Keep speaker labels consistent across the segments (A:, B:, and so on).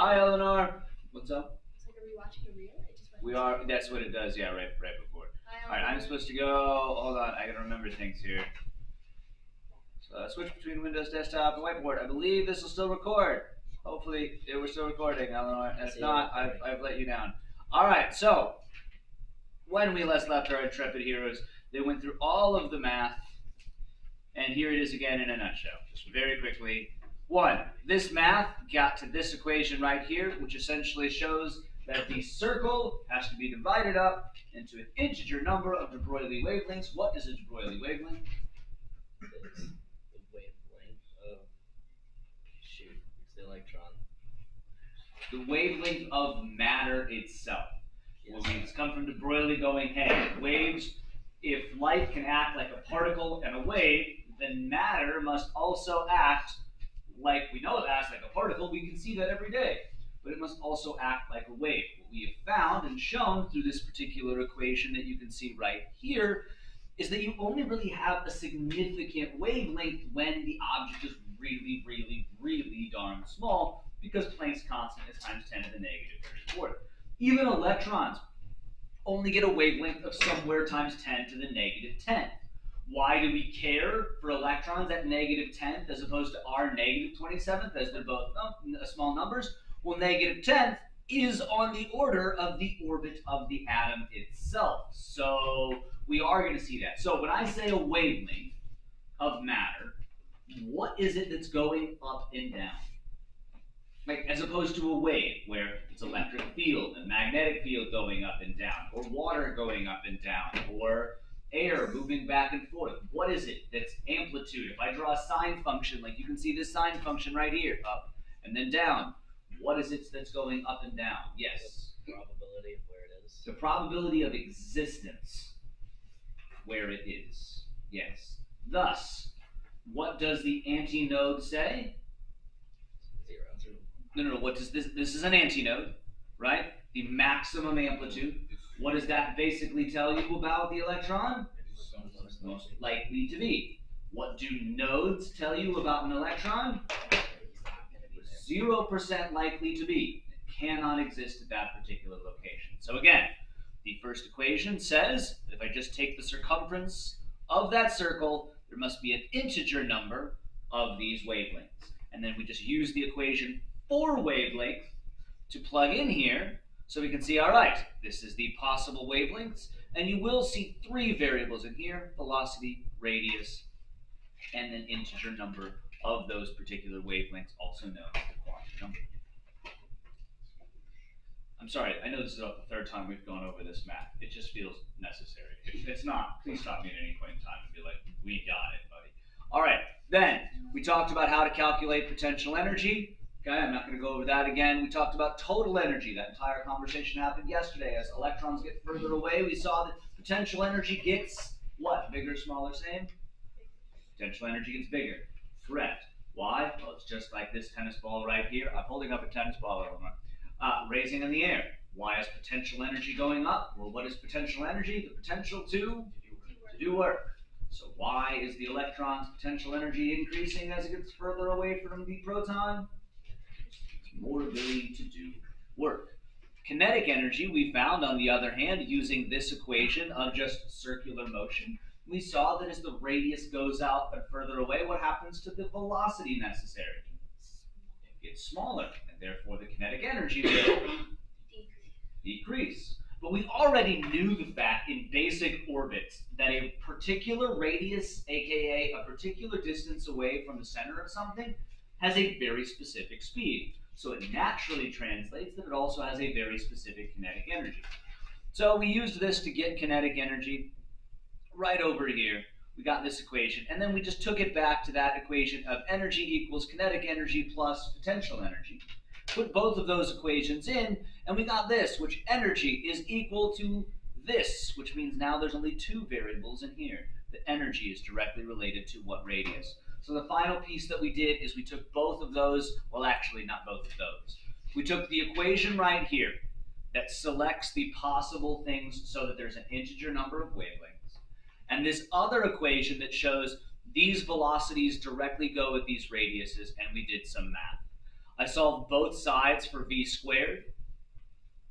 A: Hi, Eleanor. What's up?
B: It's like, are we watching a reel? It just went.
A: We are. That's what it does. Yeah, right before.
B: Hi,
A: All right, I'm supposed to go. Hold on, I gotta remember things here. So switch between Windows Desktop and Whiteboard. I believe this will still record. Hopefully, we're still recording, Eleanor. And if not, I've let you down. All right. So when we last left our intrepid heroes, they went through all of the math, and here it is again in a nutshell. Just very quickly. One, this math got to this equation right here, which essentially shows that the circle has to be divided up into an integer number of de Broglie wavelengths. What is a de Broglie wavelength?
C: It's the wavelength of it's the electron.
A: The wavelength of matter itself.
C: Yes.
A: It's come from de Broglie going, hey, waves, if light can act like a particle and a wave, then matter must also act like we know it acts like a particle. We can see that every day. But it must also act like a wave. What we have found and shown through this particular equation that you can see right here is that you only really have a significant wavelength when the object is really, really, really darn small, because Planck's constant is times 10 to the negative 34th. Even electrons only get a wavelength of somewhere times 10 to the negative 10th. Why do we care for electrons at negative 10th as opposed to our negative 27th, as they're both small numbers? Well, negative 10th is on the order of the orbit of the atom itself. So we are going to see that. So when I say a wavelength of matter, what is it that's going up and down? Like, as opposed to a wave, where it's electric field and magnetic field going up and down, or water going up and down, or air moving back and forth. What is it that's amplitude? If I draw a sine function, like you can see this sine function right here, up and then down, what is it that's going up and down? Yes.
C: The probability of where it is.
A: The probability of existence, where it is. Yes. Thus, what does the antinode say?
C: 0.
A: No. What does this? This is an antinode, right? The maximum amplitude. What does that basically tell you about the electron? It's most likely to be. What do nodes tell you about an electron? 0% likely to be. It cannot exist at that particular location. So again, the first equation says that if I just take the circumference of that circle, there must be an integer number of these wavelengths. And then we just use the equation for wavelength to plug in here, so we can see, all right, this is the possible wavelengths, and you will see three variables in here: velocity, radius, and an integer number of those particular wavelengths, also known as the quantum number. I'm sorry, I know this is about the third time we've gone over this math. It just feels necessary. If it's not, please stop me at any point in time and be like, we got it, buddy. All right, then we talked about how to calculate potential energy. Okay, I'm not going to go over that again. We talked about total energy. That entire conversation happened yesterday. As electrons get further away, we saw that potential energy gets what? Bigger, smaller, same? Potential energy gets bigger. Correct. Why? Well, it's just like this tennis ball right here. I'm holding up a tennis ball, Eleanor. Raising in the air. Why is potential energy going up? Well, what is potential energy? The potential to do work. So why is the electron's potential energy increasing as it gets further away from the proton? More ability to do work. Kinetic energy we found, on the other hand, using this equation of just circular motion. We saw that as the radius goes out and further away, what happens to the velocity necessary? It gets smaller, and therefore the kinetic energy will decrease. But we already knew the fact in basic orbits that a particular radius, aka a particular distance away from the center of something, has a very specific speed. So it naturally translates that it also has a very specific kinetic energy. So we used this to get kinetic energy right over here. We got this equation, and then we just took it back to that equation of energy equals kinetic energy plus potential energy. Put both of those equations in, and we got this, which energy is equal to this, which means now there's only two variables in here. The energy is directly related to what radius. So the final piece that we did is we took both of those, well, actually not both of those. We took the equation right here that selects the possible things so that there's an integer number of wavelengths, and this other equation that shows these velocities directly go with these radiuses, and we did some math. I solved both sides for v squared.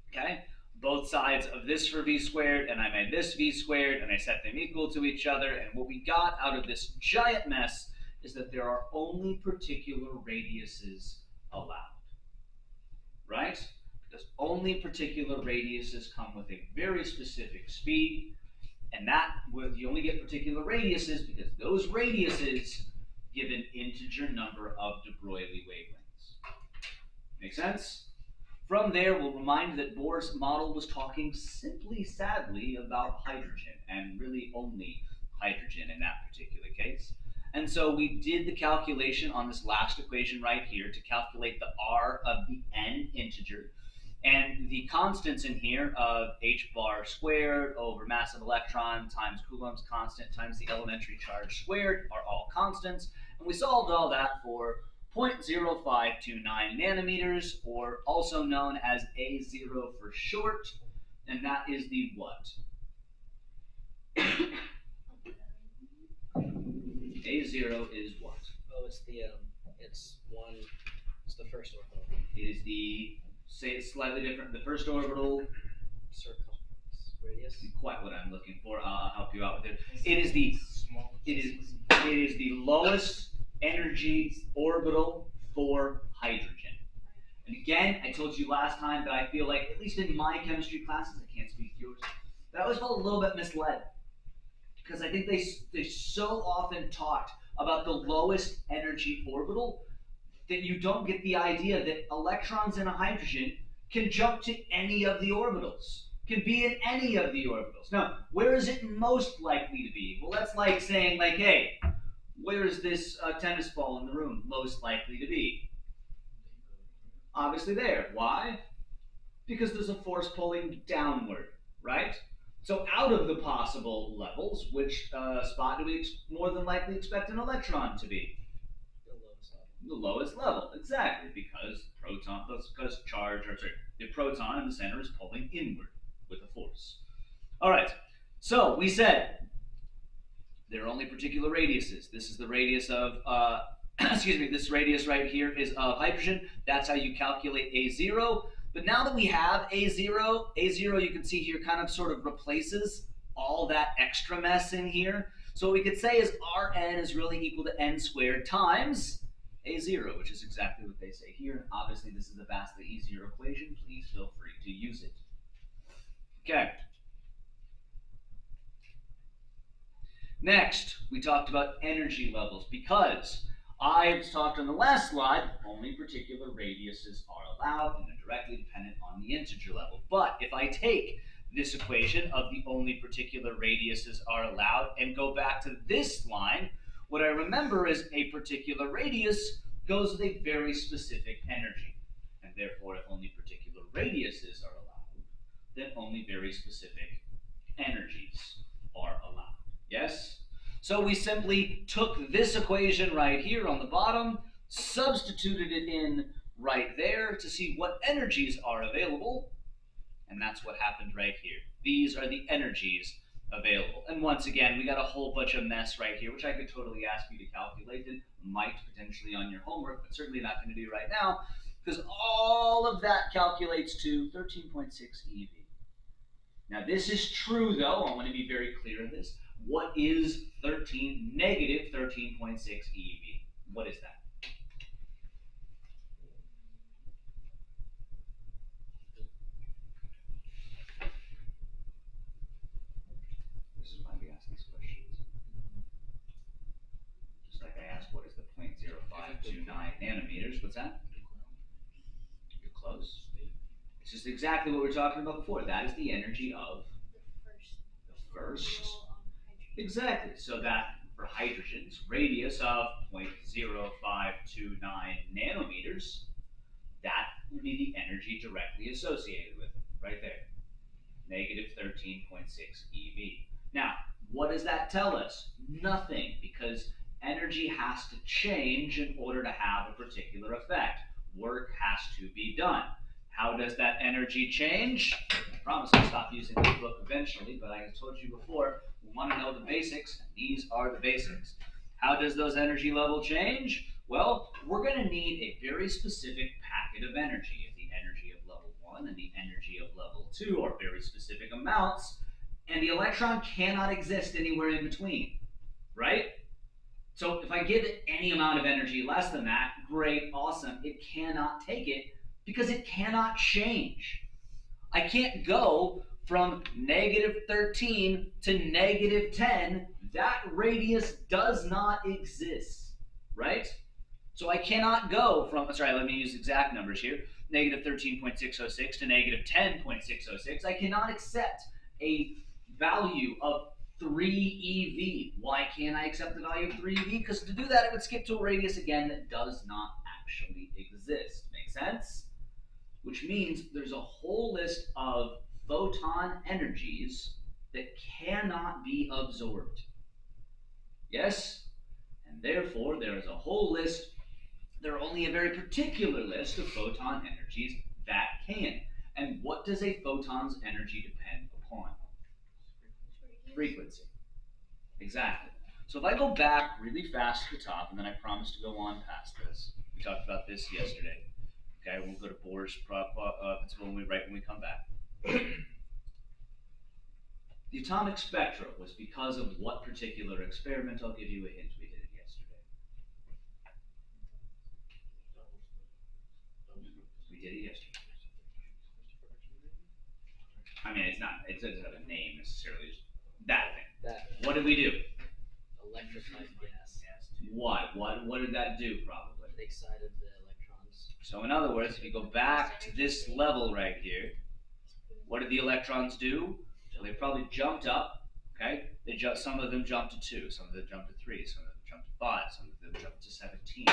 A: Okay? Both sides of this for v squared, and I made this v squared, and I set them equal to each other, and what we got out of this giant mess is that there are only particular radiuses allowed. Right? Because only particular radiuses come with a very specific speed, and that you only get particular radiuses because those radiuses give an integer number of de Broglie wavelengths. Make sense? From there, we'll remind that Bohr's model was talking simply, sadly, about hydrogen, and really only hydrogen in that particular case. And so we did the calculation on this last equation right here to calculate the r of the n integer. And the constants in here of h bar squared over mass of electron times Coulomb's constant times the elementary charge squared are all constants. And we solved all that for 0.0529 nanometers, or also known as A0 for short. And that is the what? A0 is what?
C: Oh, it's the it's the first orbital.
A: It is the, say it's slightly different, the first orbital.
C: Circumference radius.
A: Quite what I'm looking for. I'll help you out with it. It is the lowest energy orbital for hydrogen. And again, I told you last time that I feel like, at least in my chemistry classes, I can't speak to yours, that I always felt a little bit misled. Because I think they so often talked about the lowest energy orbital that you don't get the idea that electrons in a hydrogen can jump to any of the orbitals, can be in any of the orbitals. Now, where is it most likely to be? Well, that's like saying, like, hey, where is this tennis ball in the room most likely to be? Obviously there. Why? Because there's a force pulling downward, right? So out of the possible levels, which spot do we more than likely expect an electron to be? The lowest level, exactly, because the proton in the center is pulling inward with a force. All right, so we said there are only particular radiuses. This is the radius of, this radius right here is of hydrogen. That's how you calculate A0. But now that we have A0 you can see here kind of sort of replaces all that extra mess in here. So what we could say is Rn is really equal to n squared times A0, which is exactly what they say here. Obviously, this is a vastly easier equation. Please feel free to use it. Okay. Next, we talked about energy levels because I've talked on the last slide, only particular radiuses are allowed and are directly dependent on the integer level. But if I take this equation of the only particular radiuses are allowed and go back to this line, what I remember is a particular radius goes with a very specific energy. And therefore, if only particular radiuses are allowed, then only very specific energies are allowed. Yes? So we simply took this equation right here on the bottom, substituted it in right there to see what energies are available, and that's what happened right here. These are the energies available. And once again, we got a whole bunch of mess right here, which I could totally ask you to calculate. It might potentially on your homework, but certainly not going to do right now, because all of that calculates to 13.6 eV. Now this is true though, I want to be very clear on this. What is negative 13.6 eV? What is that? This is why we ask these questions. Just like I asked, what is the 0.0529 nanometers? What's that? You're close. This is exactly what we were talking about before. That is the energy of the first. Exactly. So that for hydrogen's radius of 0.0529 nanometers, that would be the energy directly associated with it, right there. Negative 13.6 eV. Now, what does that tell us? Nothing, because energy has to change in order to have a particular effect. Work has to be done. How does that energy change? I promise I'll stop using this book eventually, but I told you before, we want to know the basics, and these are the basics. How does those energy level change? Well, we're going to need a very specific packet of energy. If the energy of level 1 and the energy of level 2 are very specific amounts, and the electron cannot exist anywhere in between, right? So if I give it any amount of energy less than that, great, awesome. It cannot take it because it cannot change. I can't go from -13 to -10. That radius does not exist, right? So I cannot go from, sorry, let me use exact numbers here, -13.606 to -10.606. I cannot accept a value of 3 eV. Why can't I accept the value of 3 eV? Because to do that, it would skip to a radius again that does not actually exist. Make sense? Which means there's a whole list of photon energies that cannot be absorbed. Yes? And therefore, there is a whole list, there are only a very particular list of photon energies that can. And what does a photon's energy depend upon? Frequency. Exactly. So if I go back really fast to the top, and then I promise to go on past this. We talked about this yesterday. Okay, we'll go to Bohr's principle when we come back. The atomic spectra was because of what particular experiment? I'll give you a hint. We did it yesterday. We did it yesterday. I mean, it doesn't have a name necessarily. Just that thing.
C: That
A: What did we do?
C: electrified gas.
A: What? What did that do? Probably.
C: They excited the electrons.
A: So in other words, if you go back to this level right here, what did the electrons do? So they probably jumped up. Okay, some of them jumped to 2, some of them jumped to 3, some of them jumped to 5, some of them jumped to 17.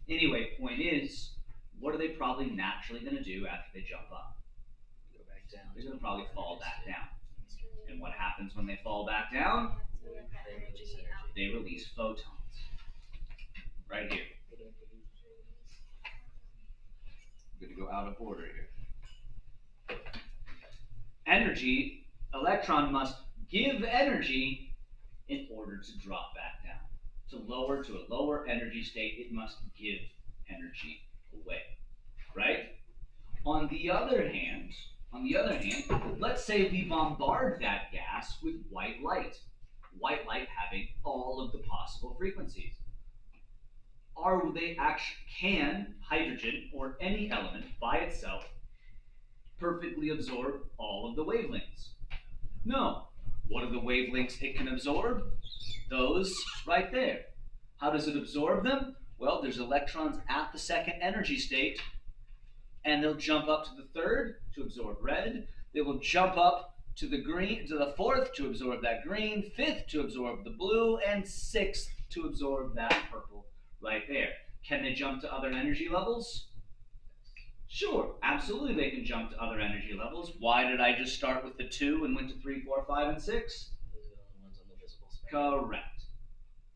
A: Anyway, point is, what are they probably naturally going to do after they jump up?
C: Go back down.
A: They're going to probably fall back down. And what happens when they fall back down? They release photons. Right here. I'm going to go out of order here. Energy, electron must give energy in order to drop back down. To a lower energy state, it must give energy away. Right? On the other hand, let's say we bombard that gas with white light. White light having all of the possible frequencies. Can hydrogen or any element by itself perfectly absorb all of the wavelengths? No. What are the wavelengths it can absorb? Those right there. How does it absorb them? Well, there's electrons at the second energy state, and they'll jump up to the third to absorb red. They will jump up to the fourth to absorb that green, fifth to absorb the blue, and sixth to absorb that purple right there. Can they jump to other energy levels? Sure, absolutely they can jump to other energy levels. Why did I just start with the 2 and went to 3, 4, 5, and 6?
C: Those are the only ones on the visible spectrum.
A: Correct.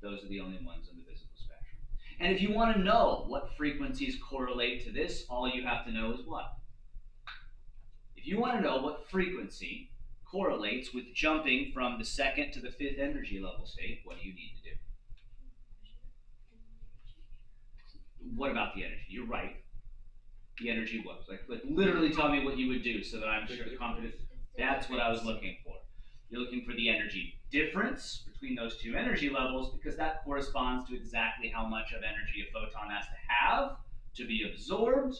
A: Those are the only ones on the visible spectrum. And if you want to know what frequencies correlate to this, all you have to know is what? If you want to know what frequency correlates with jumping from the second to the fifth energy level state, what do you need to do? What about the energy? You're right. The energy was like literally tell me what you would do so that I'm sure confident. That's what I was looking for. You're looking for the energy difference between those two energy levels because that corresponds to exactly how much of energy a photon has to have to be absorbed,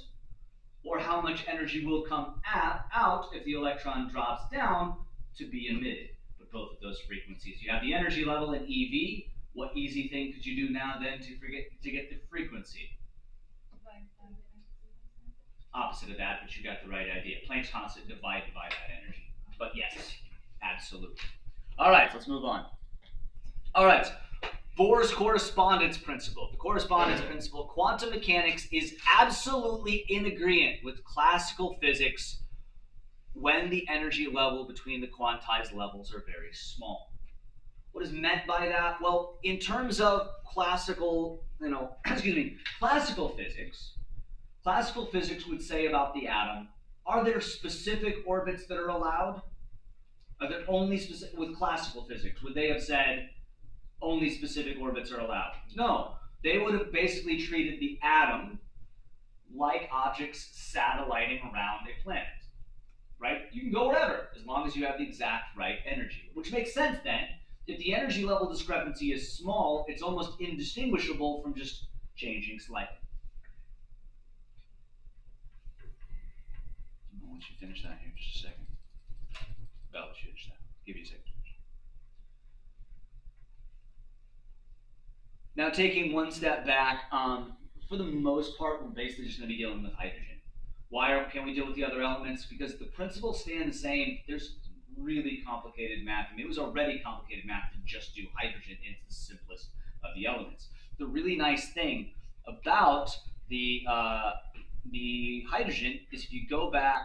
A: or how much energy will come out if the electron drops down to be emitted. But both of those frequencies. You have the energy level in EV. What easy thing could you do now then to get the frequency? Opposite of that, but you got the right idea. Planck's constant divided by that energy. But yes, absolutely. All right, let's move on. All right, Bohr's correspondence principle. The correspondence principle, quantum mechanics is absolutely in agreement with classical physics when the energy level between the quantized levels are very small. What is meant by that? Well, in terms of classical physics would say about the atom, are there specific orbits that are allowed? Are there only specific, with classical physics, would they have said only specific orbits are allowed? No. they would have basically treated the atom like objects satelliting around a planet. Right? You can go wherever as long as you have the exact right energy, which makes sense then. If the energy level discrepancy is small, it's almost indistinguishable from just changing slightly. I'll let you finish that here in just a second. I'll let you finish that. Give you a second. Now, taking one step back, for the most part, we're basically just going to be dealing with hydrogen. Why can we deal with the other elements? Because the principles stand the same. There's really complicated math. I mean, it was already complicated math to just do hydrogen. It's the simplest of the elements. The really nice thing about the hydrogen is if you go back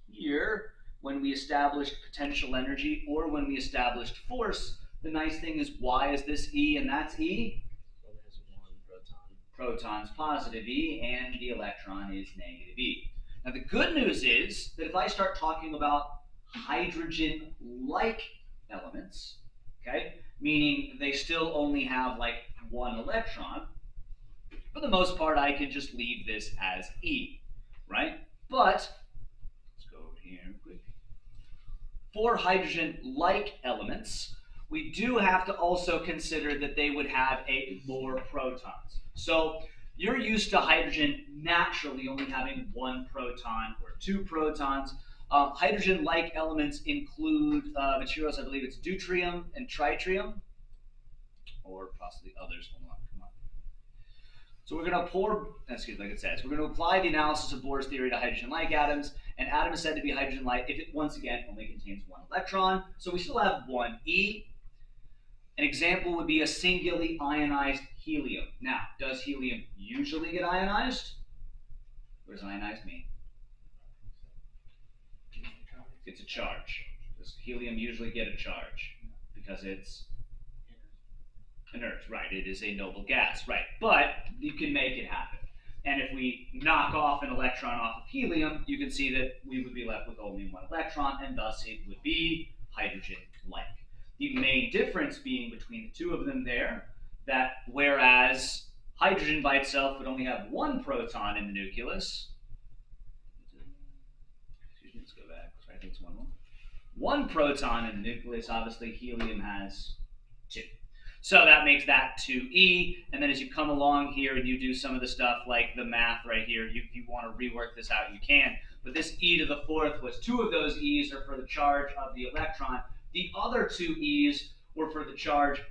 A: here when we established potential energy or when we established force, the nice thing is why is this E and that's E?
C: Well, there's one proton.
A: Proton's positive E and the electron is negative E. Now the good news is that if I start talking about hydrogen-like elements, okay, meaning they still only have like one electron, for the most part I can just leave this as E, right? But, let's go over here quick. For hydrogen-like elements, we do have to also consider that they would have more protons. So you're used to hydrogen naturally only having one proton or two protons. Hydrogen-like elements include materials, I believe it's deuterium and tritium, or possibly others. Hold on, come on. So we're going to like it says, we're going to apply the analysis of Bohr's theory to hydrogen-like atoms. An atom is said to be hydrogen-like if it, once again, only contains one electron. So we still have one E. An example would be a singly ionized helium. Now, does helium usually get ionized? What does ionized mean? It's a charge. Does helium usually get a charge? Because it's inert, right? It is a noble gas, right? But you can make it happen. And if we knock off an electron off of helium, you can see that we would be left with only one electron, and thus it would be hydrogen-like. The main difference being between the two of them there, that whereas hydrogen by itself would only have one proton in the nucleus, excuse me, let's go back, I think it's one more. One proton in the nucleus, obviously helium has two. So that makes that 2E, and then as you come along here and you do some of the stuff like the math right here, if you want to rework this out, you can. But this E to the fourth was two of those E's are for the charge of the electron. The other two E's were for the charge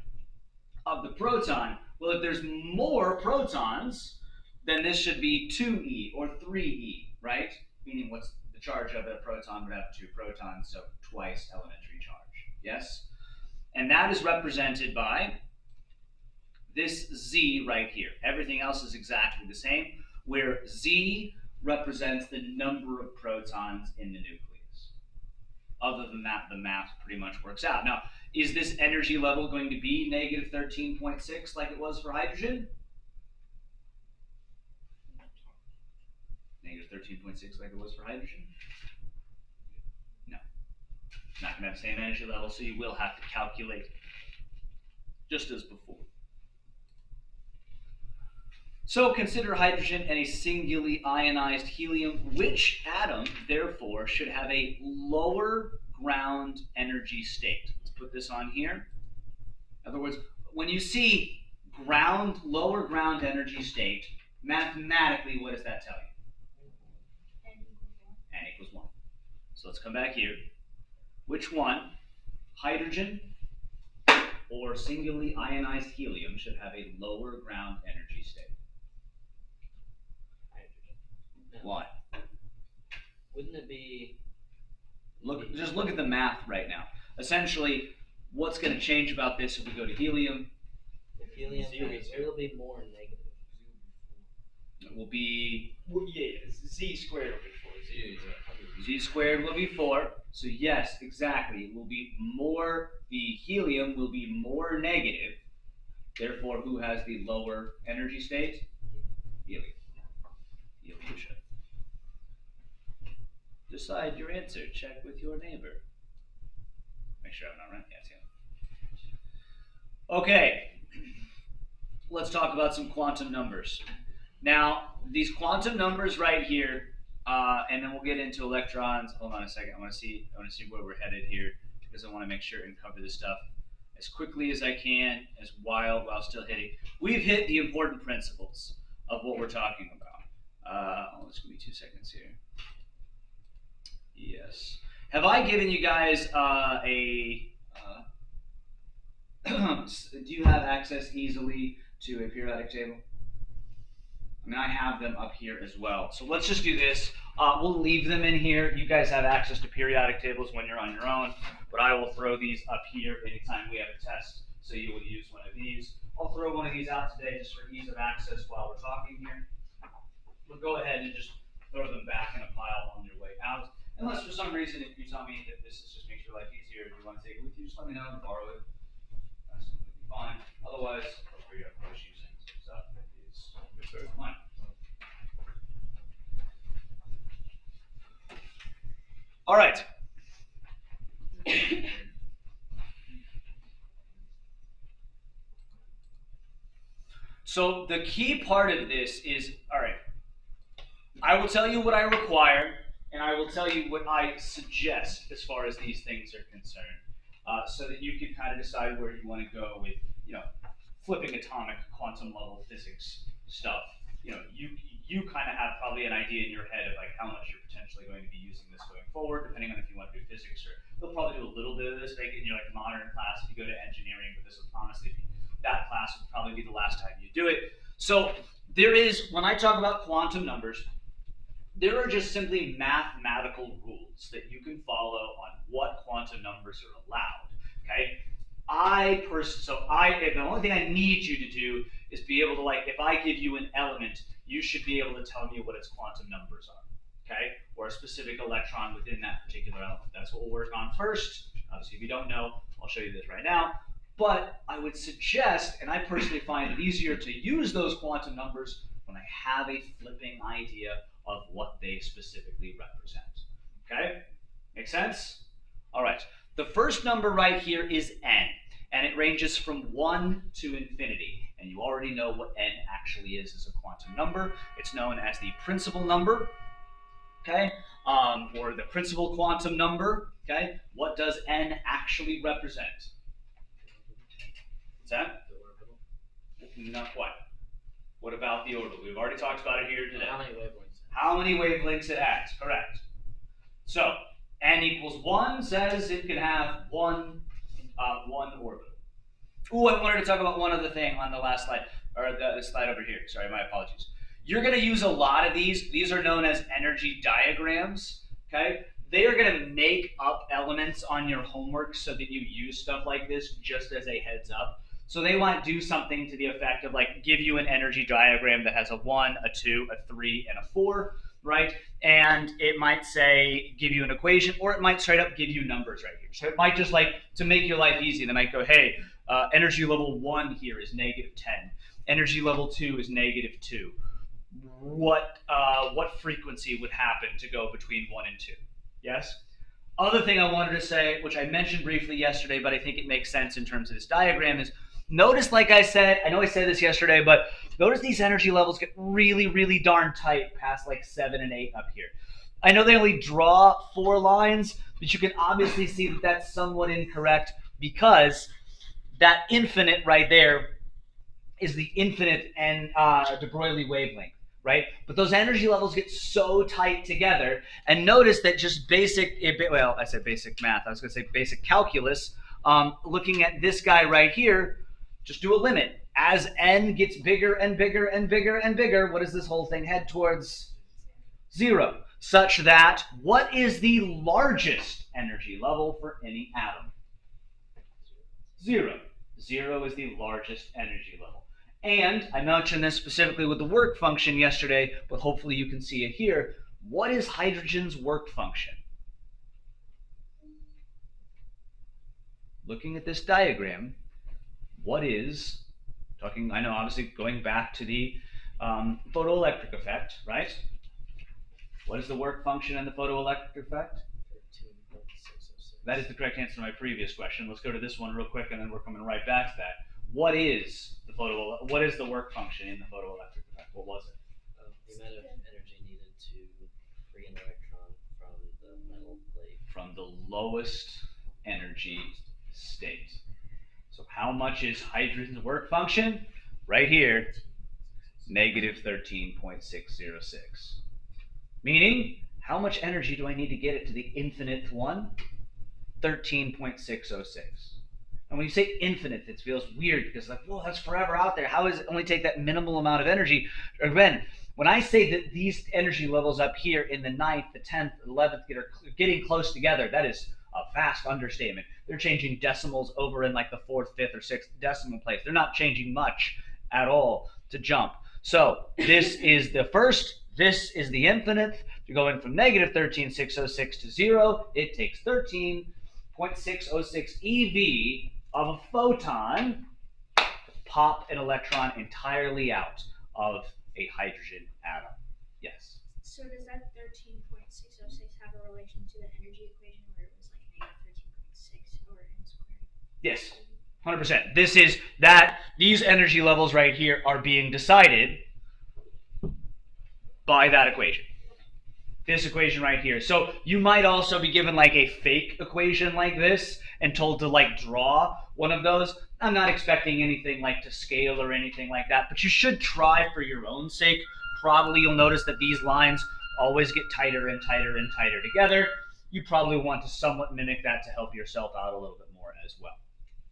A: of the proton. Well, if there's more protons, then this should be 2E or 3E, right? Meaning what's the charge of a proton would have two protons, so twice elementary charge, yes? And that is represented by this Z right here. Everything else is exactly the same, where Z represents the number of protons in the nucleus. Other than that, the math pretty much works out. Now, is this energy level going to be negative 13.6 like it was for hydrogen? Negative 13.6 like it was for hydrogen? No. Not going to have the same energy level, so you will have to calculate just as before. So consider hydrogen and a singly ionized helium. Which atom, therefore, should have a lower ground energy state? Let's put this on here. In other words, when you see lower ground energy state, mathematically, what does that tell you? N equals 1. So let's come back here. Which one, hydrogen or singly ionized helium, should have a lower ground energy state? Why?
C: Wouldn't it be?
A: Just look at the math right now. Essentially, what's going to change about this if we go to helium?
C: If helium, it will be more negative.
A: It will be.
D: Well, yeah, Z squared will be 4.
A: Z squared will be 4. So yes, exactly. It will be more. The helium will be more negative. Therefore, who has the lower energy state? Helium. Helium should. Decide your answer. Check with your neighbor. Make sure I'm not right. Yes, yeah. Okay. let's talk about some quantum numbers. Now, these quantum numbers right here, and then we'll get into electrons. Hold on a second. I want to see where we're headed here because I want to make sure and cover this stuff as quickly as I can, while still hitting. We've hit the important principles of what we're talking about. Let's give me 2 seconds here. Yes. Have I given you guys do you have access easily to a periodic table? I mean, I have them up here as well. So let's just do this. We'll leave them in here. You guys have access to periodic tables when you're on your own, but I will throw these up here anytime we have a test, so you will use one of these. I'll throw one of these out today just for ease of access while we're talking here. We'll go ahead and just throw them back in a pile on your way out. Unless for some reason, if you tell me that this just makes your life easier, if you want to take it with you, just let me know and borrow it. That's completely fine. Otherwise, I'll figure out what you're using. So it's very fine. All right. So the key part of this is, all right, I will tell you what I require, and I will tell you what I suggest as far as these things are concerned, so that you can kind of decide where you want to go with, flipping atomic quantum level physics stuff. You kind of have probably an idea in your head of like how much you're potentially going to be using this going forward, depending on if you want to do physics, or they'll probably do a little bit of this maybe in your like modern class if you go to engineering, but this will honestly be, that class would probably be the last time you do it. So there is, when I talk about quantum numbers, there are just simply mathematical rules that you can follow on what quantum numbers are allowed. Okay, the only thing I need you to do is be able to, like, if I give you an element, you should be able to tell me what its quantum numbers are, okay? Or a specific electron within that particular element. That's what we'll work on first. Obviously, if you don't know, I'll show you this right now. But I would suggest, and I personally find it easier to use those quantum numbers when I have a flipping idea of what they specifically represent, okay? Make sense? All right. The first number right here is n, and it ranges from 1 to infinity. And you already know what n actually is as a quantum number. It's known as the principal number, okay? Or the principal quantum number, okay? What does n actually represent? What's that? The orbital. Not quite. What about the orbital? We've already talked about it here today.
C: How many wavelengths?
A: How many wavelengths it has, correct. So, n equals 1 says it can have one orbital. Ooh, I wanted to talk about one other thing on the last slide, or the slide over here. Sorry, my apologies. You're going to use a lot of these. These are known as energy diagrams, okay? They are going to make up elements on your homework so that you use stuff like this just as a heads up. So they want to do something to the effect of like give you an energy diagram that has a 1, a 2, a 3, and a 4, right? And it might say give you an equation, or it might straight up give you numbers right here. So it might just like, to make your life easy, they might go, hey, energy level 1 here is -10. Energy level 2 is -2. What frequency would happen to go between 1 and 2? Yes? Other thing I wanted to say, which I mentioned briefly yesterday, but I think it makes sense in terms of this diagram, is notice, like I said, I know I said this yesterday, but notice these energy levels get really, really darn tight past like 7 and 8 up here. I know they only draw 4 lines, but you can obviously see that that's somewhat incorrect because that infinite right there is the infinite and de Broglie wavelength, right? But those energy levels get so tight together, and notice that just basic, well, I said basic math, I was gonna say basic calculus, looking at this guy right here, just do a limit. As n gets bigger and bigger and bigger and bigger, what does this whole thing head towards? 0. Such that, what is the largest energy level for any atom? 0. 0 is the largest energy level. And I mentioned this specifically with the work function yesterday, but hopefully you can see it here. What is hydrogen's work function? Looking at this diagram, what is, talking, I know obviously going back to the photoelectric effect, right? What is the work function in the photoelectric effect? 13.606. That is the correct answer to my previous question. Let's go to this one real quick, and then we're coming right back to that. what is the work function in the photoelectric effect? What was it?
C: The amount of energy needed to free an electron from the metal plate.
A: From the lowest energy state. So how much is hydrogen's work function? Right here, negative 13.606. Meaning, how much energy do I need to get it to the infinite one? 13.606. And when you say infinite, it feels weird because like, whoa, that's forever out there. How does it only take that minimal amount of energy? Again, when I say that these energy levels up here in the 9th, the 10th, the 11th are getting close together, that is a vast understatement. They're changing decimals over in like the 4th, 5th, or 6th decimal place. They're not changing much at all to jump. So this is the first, this is the infinite. You're going from negative 13.606 to 0. It takes 13.606 eV of a photon to pop an electron entirely out of a hydrogen atom. Yes?
B: So does that 13.606 have a relation to the energy equation where it was like negative 13.6 over n squared?
A: Yes, 100%. This is that these energy levels right here are being decided by that equation. This equation right here. So you might also be given like a fake equation like this and told to like draw one of those. I'm not expecting anything like to scale or anything like that, but you should try for your own sake. Probably you'll notice that these lines always get tighter and tighter and tighter together. You probably want to somewhat mimic that to help yourself out a little bit more as well.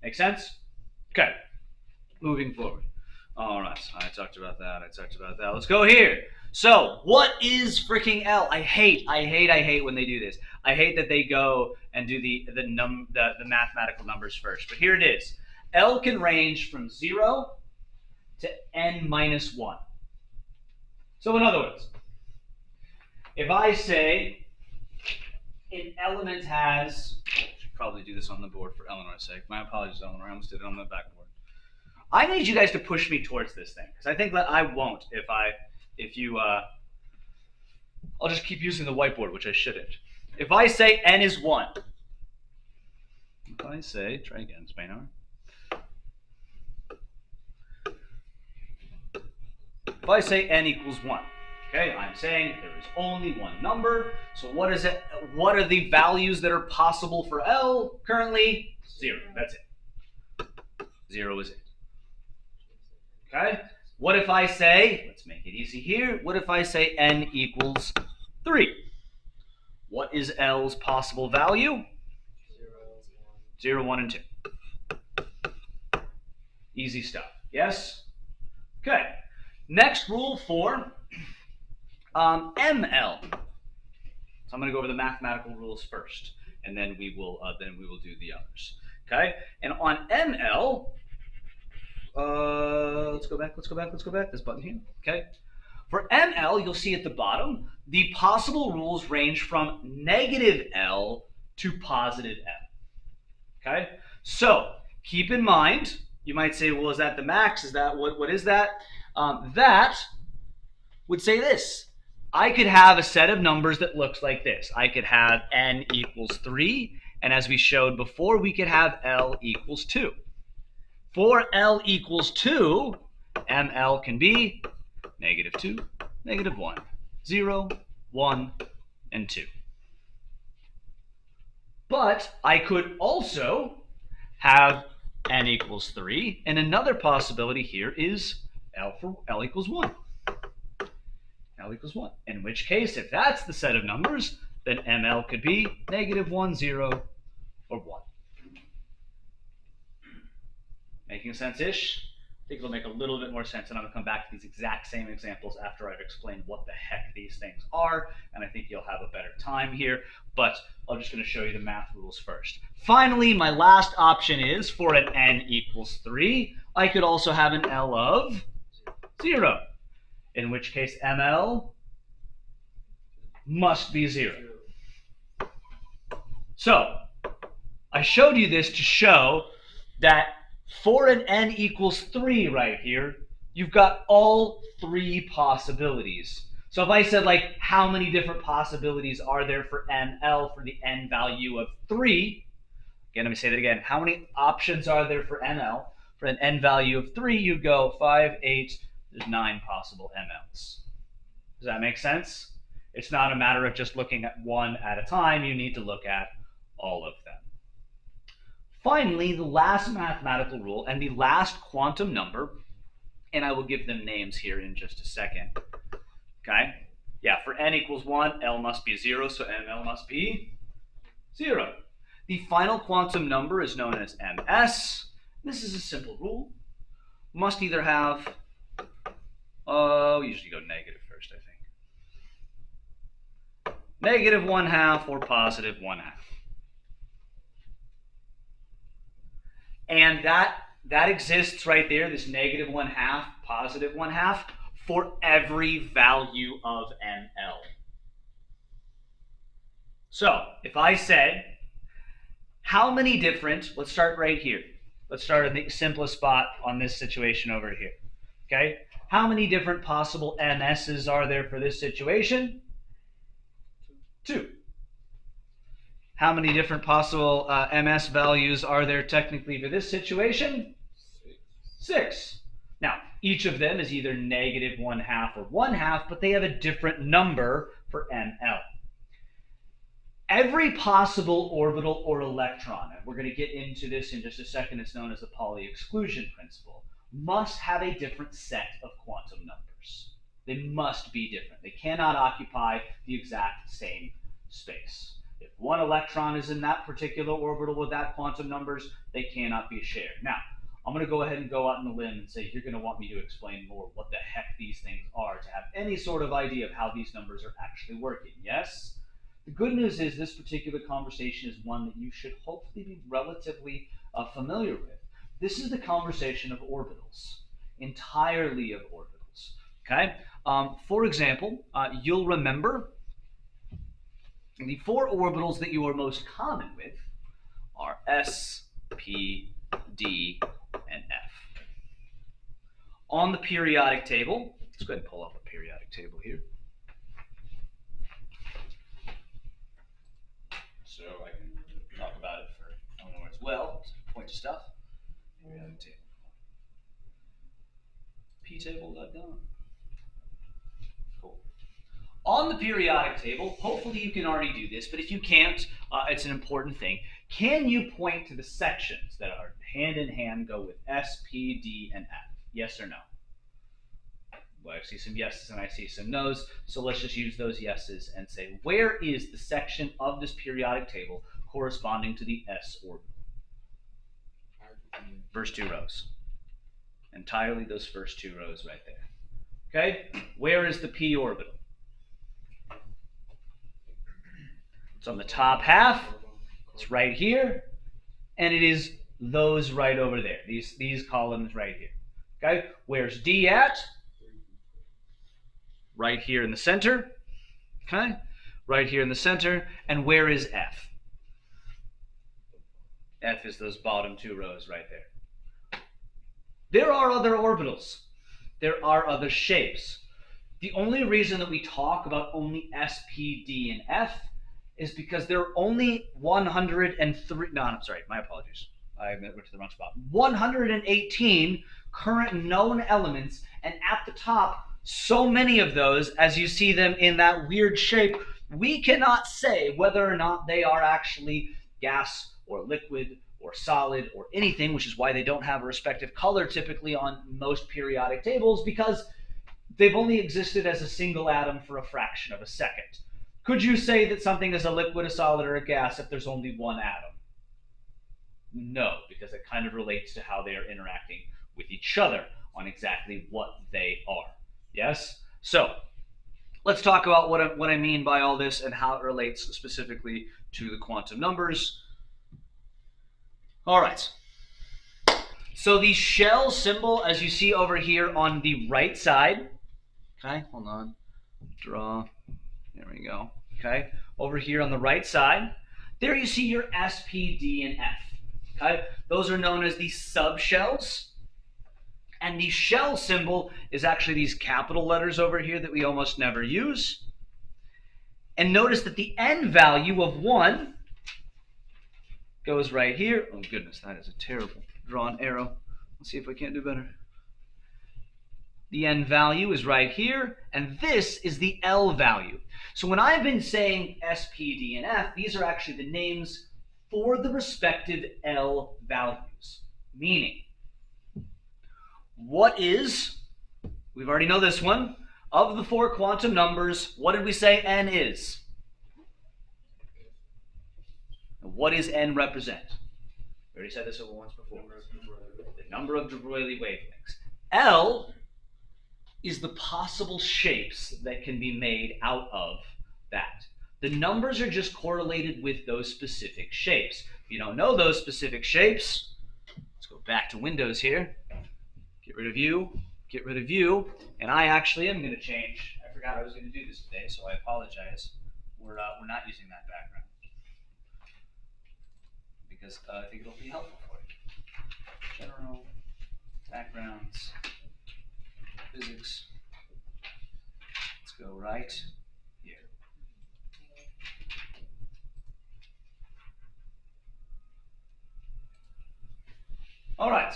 A: Make sense? Okay, moving forward. All right, I talked about that. Let's go here. So, what is freaking L? I hate when they do this. I hate that they go and do the mathematical numbers first. But here it is. L can range from 0 to n minus 1. So in other words, if I say an element has, I should probably do this on the board for Eleanor's sake. My apologies, Eleanor. I almost did it on the backboard. I need you guys to push me towards this thing because I think that I won't I'll just keep using the whiteboard, which I shouldn't. If I say n is 1, if I say, try again, Spainor. If I say n equals 1, okay, I'm saying there is only one number. So what is it? What are the values that are possible for L currently? 0. That's it. 0 is it. Okay? What if I say, let's make it easy here, what if I say n equals 3? What is L's possible value? 0, 1, and 2. Easy stuff. Yes? Okay. Next rule for ML. So I'm going to go over the mathematical rules first, and then we will do the others. Okay? And on ML, let's go back. This button here. Okay. For ML, you'll see at the bottom, the possible rules range from negative L to positive L. Okay. So keep in mind, you might say, well, is that the max? Is that what is that? That would say this. I could have a set of numbers that looks like this. I could have n equals 3, and as we showed before, we could have L equals 2. For L equals 2, ML can be negative 2, negative 1, 0, 1, and 2. But I could also have n equals 3, and another possibility here is L equals 1. L equals 1. In which case, if that's the set of numbers, then ML could be negative 1, 0, or 1. Making sense-ish? I think it'll make a little bit more sense, and I'm going to come back to these exact same examples after I've explained what the heck these things are, and I think you'll have a better time here, but I'm just going to show you the math rules first. Finally, my last option is for an n equals 3, I could also have an L of 0, in which case ML must be 0. So, I showed you this to show that for an n equals 3 right here, you've got all 3 possibilities. So if I said, like, how many different possibilities are there for ML for the n value of 3? Again, let me say that again. How many options are there for ML For an n value of 3, you'd go 5, 8, there's 9 possible mLs. Does that make sense? It's not a matter of just looking at one at a time. You need to look at all of them. Finally, the last mathematical rule and the last quantum number, and I will give them names here in just a second. Okay? Yeah, for n equals 1, L must be 0, so mL must be 0. The final quantum number is known as ms. This is a simple rule. Must either have, we usually go negative first, I think. Negative 1/2 or positive 1/2. And that exists right there, this negative 1/2, positive 1/2, for every value of mL. So, if I said, how many different, let's start right here. Let's start at the simplest spot on this situation over here. Okay? How many different possible MSs are there for this situation? 2. How many different possible MS values are there technically for this situation? 6. Now, each of them is either negative 1/2 or 1/2, but they have a different number for mL. Every possible orbital or electron, and we're going to get into this in just a second, it's known as the Pauli exclusion principle, must have a different set of quantum numbers. They must be different. They cannot occupy the exact same space. If one electron is in that particular orbital with that quantum numbers, they cannot be shared. Now, I'm going to go ahead and go out on a limb and say you're going to want me to explain more what the heck these things are to have any sort of idea of how these numbers are actually working. Yes? The good news is this particular conversation is one that you should hopefully be relatively familiar with. This is the conversation of orbitals, entirely of orbitals. Okay? For example, you'll remember the 4 orbitals that you are most common with are s, p, d, and f. On the periodic table, let's go ahead and pull up a periodic table here. So I can talk about it for Eleanor as well, point to stuff. Periodic table. P-table.com. Cool. On the periodic table, hopefully you can already do this, but if you can't, it's an important thing. Can you point to the sections that are hand in hand go with S, P, D, and F? Yes or no? Well, I see some yeses and I see some nos, so let's just use those yeses and say, where is the section of this periodic table corresponding to the S orbital? First 2 rows. Entirely those first 2 rows right there. Okay? Where is the P orbital? It's on the top half. It's right here. And it is those right over there. These columns right here. Okay? Where's D at? Right here in the center. Okay? Right here in the center. And where is F? F is those bottom 2 rows right there. There are other orbitals. There are other shapes. The only reason that we talk about only S, P, D, and F is because there are only 103, no, I'm sorry, my apologies. I went to the wrong spot. 118 current known elements, and at the top, so many of those, as you see them in that weird shape, we cannot say whether or not they are actually gas or liquid or solid or anything, which is why they don't have a respective color typically on most periodic tables, because they've only existed as a single atom for a fraction of a second. Could you say that something is a liquid, a solid, or a gas if there's only one atom? No, because it kind of relates to how they are interacting with each other on exactly what they are. Yes? So, let's talk about what I mean by all this and how it relates specifically to the quantum numbers. All right. So the shell symbol, as you see over here on the right side, okay, hold on, draw, there we go, okay, over here on the right side, there you see your S, P, D, and F, okay, those are known as the subshells, and the shell symbol is actually these capital letters over here that we almost never use, and notice that the N value of 1 goes right here. Oh goodness, that is a terrible drawn arrow. Let's see if I can't do better. The n value is right here, and this is the L value. So when I've been saying S, P, D, and F, these are actually the names for the respective L values. Meaning, what is, we've already know this one, of the 4 quantum numbers, what did we say n is? What does n represent? We already said this over once before. The number of de Broglie wavelengths. L is the possible shapes that can be made out of that. The numbers are just correlated with those specific shapes. If you don't know those specific shapes, let's go back to Windows here. Get rid of you, get rid of you, and I actually am going to change. I forgot I was going to do this today, so I apologize. We're not using that background because I think it'll be helpful for you. General backgrounds. Physics. Let's go right here. All right.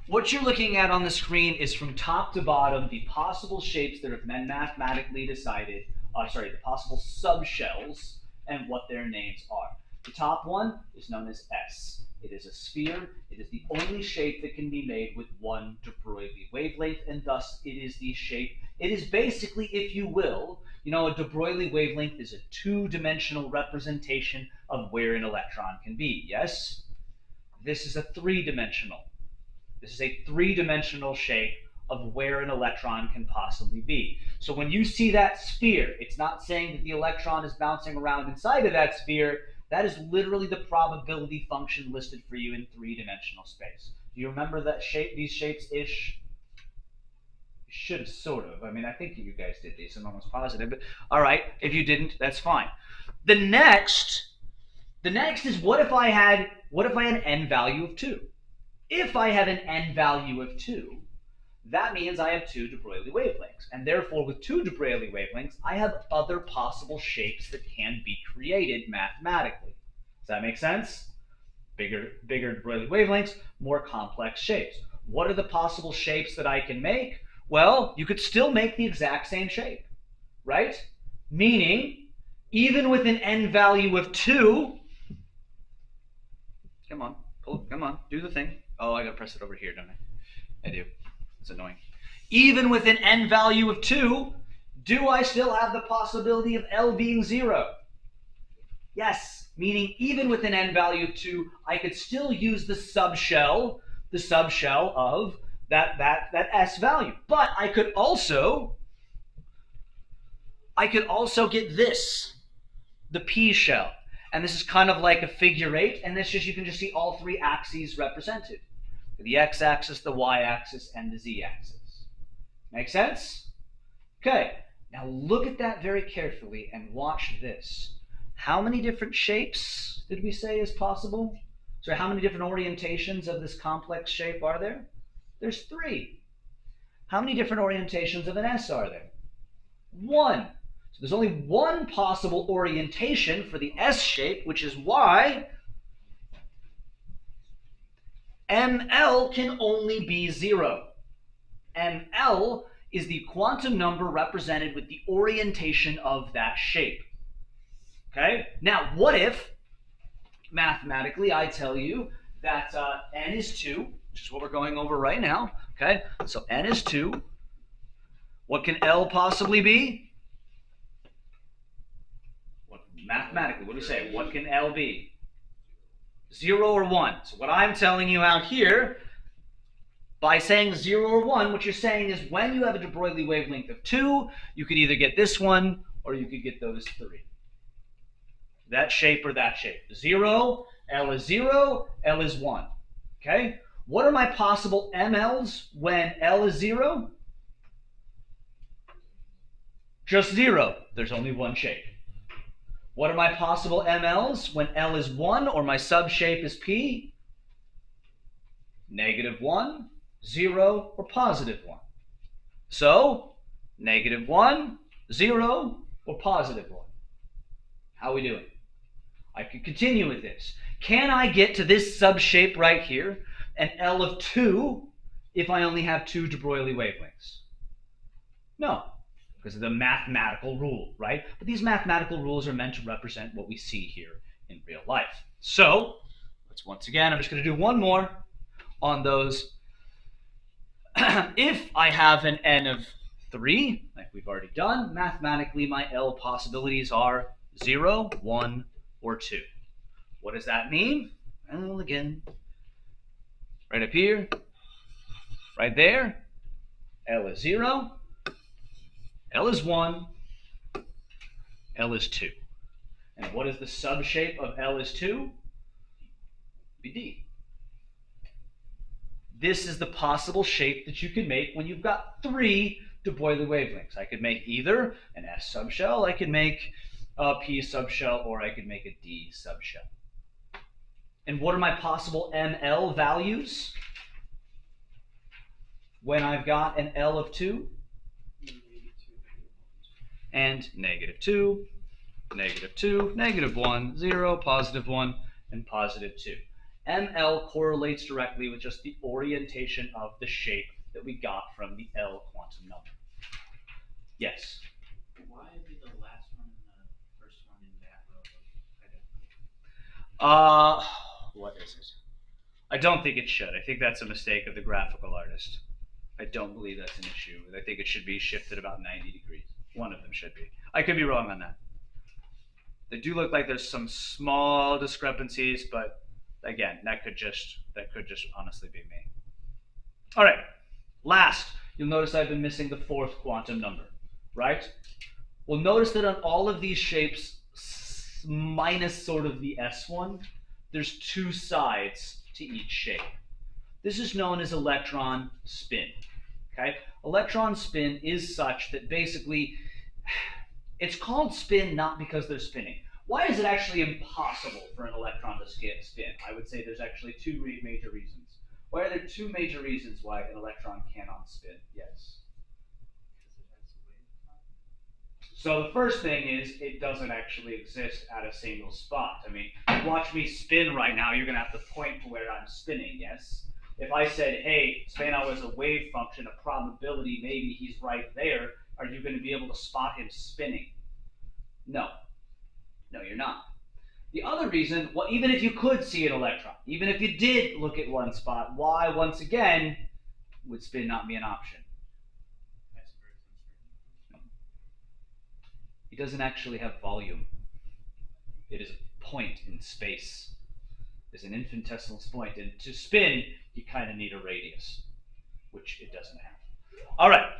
A: What you're looking at on the screen is from top to bottom the possible shapes that have been mathematically decided, the possible subshells and what their names are. The top one is known as S. It is a sphere. It is the only shape that can be made with one de Broglie wavelength, and thus it is the shape. It is basically, if you will, a de Broglie wavelength is a 2-dimensional representation of where an electron can be. Yes? This is a 3-dimensional. This is a 3-dimensional shape of where an electron can possibly be. So when you see that sphere, it's not saying that the electron is bouncing around inside of that sphere. That is literally the probability function listed for you in 3-dimensional space. Do you remember that shape, these shapes-ish? You should have, sort of. I mean, I think you guys did these. I'm almost positive. But all right, if you didn't, that's fine. The next is what if I had an n value of 2? If I have an n value of 2, that means I have 2 de Broglie wavelengths. And therefore, with 2 de Broglie wavelengths, I have other possible shapes that can be created mathematically. Does that make sense? Bigger de Broglie wavelengths, more complex shapes. What are the possible shapes that I can make? Well, you could still make the exact same shape, right? Meaning, even with an n value of 2, come on, do the thing. Oh, I gotta press it over here, don't I? I do. It's annoying. Even with an n value of 2, do I still have the possibility of L being 0? Yes, meaning even with an n value of 2, I could still use the subshell of that S value. But I could also get this, the P shell. And this is kind of like a figure 8, and you can just see all 3 axes represented. The x-axis, the y-axis, and the z-axis. Make sense? Okay, now look at that very carefully and watch this. How many different shapes did we say is possible? So how many different orientations of this complex shape are there? There's 3. How many different orientations of an S are there? 1. So there's only 1 possible orientation for the S shape, which is why ML can only be 0. ML is the quantum number represented with the orientation of that shape. Okay? Now, what if, mathematically, I tell you that n is 2, which is what we're going over right now. Okay? So n is 2. What can L possibly be? Mathematically, what do we say? What can L be? 0 or 1. So what I'm telling you out here, by saying 0 or 1, what you're saying is when you have a de Broglie wavelength of 2, you could either get this one or you could get those 3. That shape or that shape. 0, L is 0, L is 1. Okay? What are my possible MLs when L is 0? Just 0. There's only one shape. What are my possible MLs when L is 1 or my subshape is P? -1, 0, or +1. So, -1, 0, or +1. How are we doing? I could continue with this. Can I get to this subshape right here an L of 2 if I only have 2 de Broglie wavelengths? No, because of the mathematical rule, right? But these mathematical rules are meant to represent what we see here in real life. So, let's once again, I'm just going to do one more on those. If I have an N of 3, like we've already done, mathematically my L possibilities are 0, 1, or 2. What does that mean? Well, again, right up here, right there, L is 0, L is 1, L is 2. And what is the subshape of L is 2? BD. This is the possible shape that you can make when you've got 3 de Broglie wavelengths. I could make either an S subshell, I could make a P subshell, or I could make a D subshell. And what are my possible ML values when I've got an L of 2? And -2, -2, -1, 0, +1, and +2. ML correlates directly with just the orientation of the shape that we got from the L quantum number. Yes?
E: Why is the last one and the first one in that row identical?
A: What is it? I don't think it should. I think that's a mistake of the graphical artist. I don't believe that's an issue. I think it should be shifted about 90 degrees. One of them should be. I could be wrong on that. They do look like there's some small discrepancies, but again, that could just honestly be me. All right. Last, you'll notice I've been missing the 4th quantum number, right? Well, notice that on all of these shapes, minus sort of the S1, there's 2 sides to each shape. This is known as electron spin. Okay? Electron spin is such that basically it's called spin not because they're spinning. Why is it actually impossible for an electron to spin? I would say there's actually 2 major reasons. Why are there 2 major reasons why an electron cannot spin? Yes. So the first thing is it doesn't actually exist at a single spot. I mean, watch me spin right now, you're going to have to point to where I'm spinning, yes? If I said, hey, Spanow is a wave function, a probability, maybe he's right there, are you going to be able to spot him spinning? No. No, you're not. The other reason, well, even if you could see an electron, even if you did look at one spot, why, once again, would spin not be an option? He doesn't actually have volume. It is a point in space. It's an infinitesimal point, and to spin, you kind of need a radius, which it doesn't have. All right.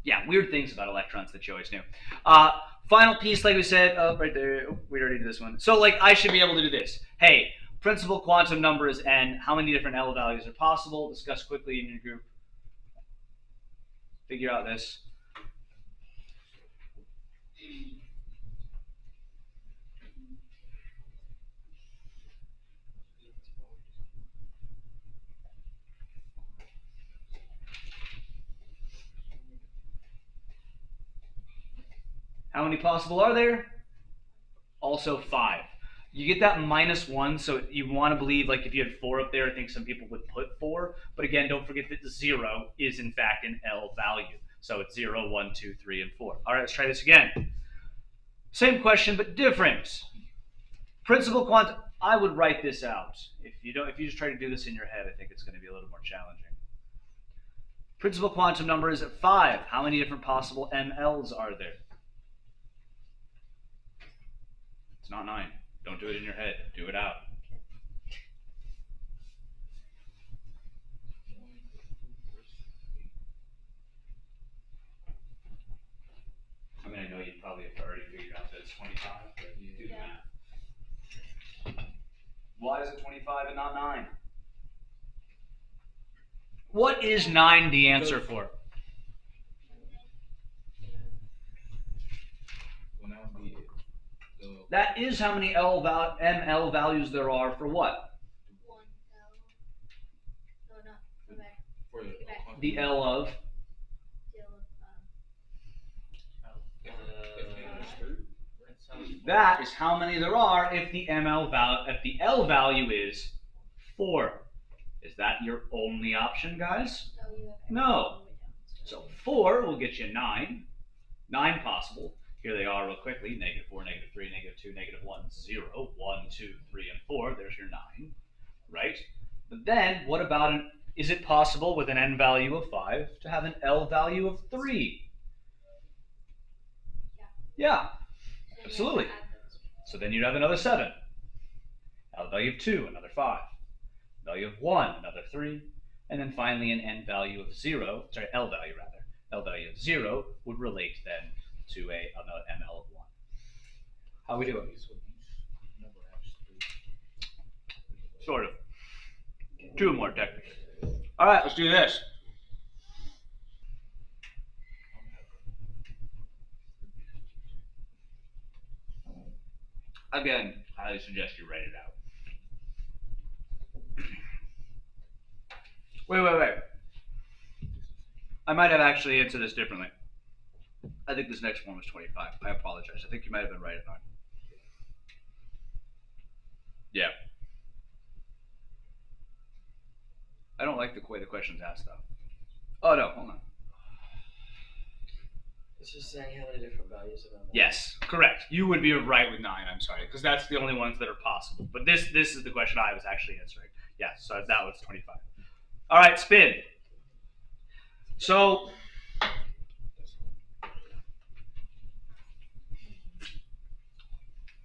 A: Yeah, weird things about electrons that you always knew. Final piece, like we said, right there. Oh, we already did this one. So, like, I should be able to do this. Hey, principal quantum number is n. How many different L values are possible? Discuss quickly in your group. Figure out this. How many possible are there? Also 5. You get that -1, so you want to believe, like if you had 4 up there, I think some people would put 4. But again, don't forget that 0 is in fact an L value. So it's 0, 1, 2, 3, and 4. All right, let's try this again. Same question, but different. Principal quantum, I would write this out. If you just try to do this in your head, I think it's going to be a little more challenging. Principal quantum number is at 5. How many different possible MLs are there? It's not 9. Don't do it in your head. Do it out. I mean, I know you probably have already figured out that it's 25, but you do the math. Why is it 25 and not 9? What is 9 the answer for? That is how many ML values there are for what?
B: 1 L. No, not. Go back.
D: For
B: Go back.
A: The L of?
C: That sounds
A: That is how many there are if the L value is 4. Is that your only option, guys?
B: So you have
A: No.
B: all the way down.
A: So 4 will get you 9. 9 possible. Here they are real quickly. -4, -3, -2, -1, 0. 1, 2, 3, and 4. There's your 9. Right? But then, what about is it possible with an n value of 5 to have an L value of 3? Yeah.
B: So you have to
A: Absolutely.
B: add those.
A: So then you'd have another 7. L value of 2, another 5. Value of 1, another 3. And then finally an n value of 0, sorry, L value rather. L value of 0 would relate then to another ML of 1. How we doing? Sort of. 2 more technically. All right, let's do this. Again, I suggest you write it out. Wait. I might have actually answered this differently. I think this next one was 25. I apologize. I think you might have been right at 9. Yeah. I don't like the way the question's asked, though. Oh, no, hold on.
C: It's just saying how many different values of ML.
A: Yes, correct. You would be right with 9, I'm sorry, because that's the only ones that are possible. But this is the question I was actually answering. Yeah, so that was 25. All right, spin. So,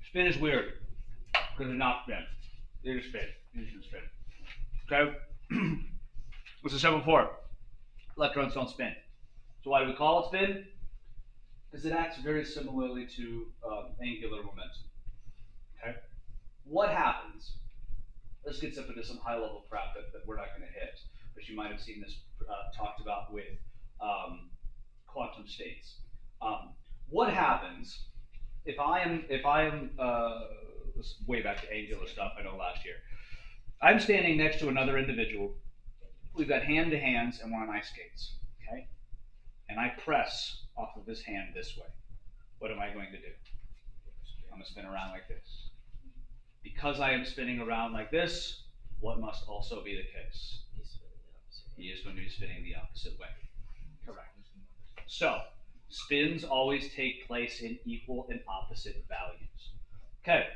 A: spin is weird, because it's not spin. It is spin. It is spin. Okay? It's a 7-4. Electrons don't spin. So why do we call it spin? Because it acts very similarly to angular momentum. Okay? What happens? Let's get into some high-level crap that we're not going to hit, but you might have seen this talked about with quantum states. What happens if I am way back to angular stuff? I know last year. I'm standing next to another individual. We've got hand-to-hands and we're on ice skates. Okay? And I press off of his hand this way. What am I going to do? I'm going to spin around like this. Because I am spinning around like this, what must also be the case? He is going to be spinning the opposite way. Correct. So, spins always take place in equal and opposite values. Okay.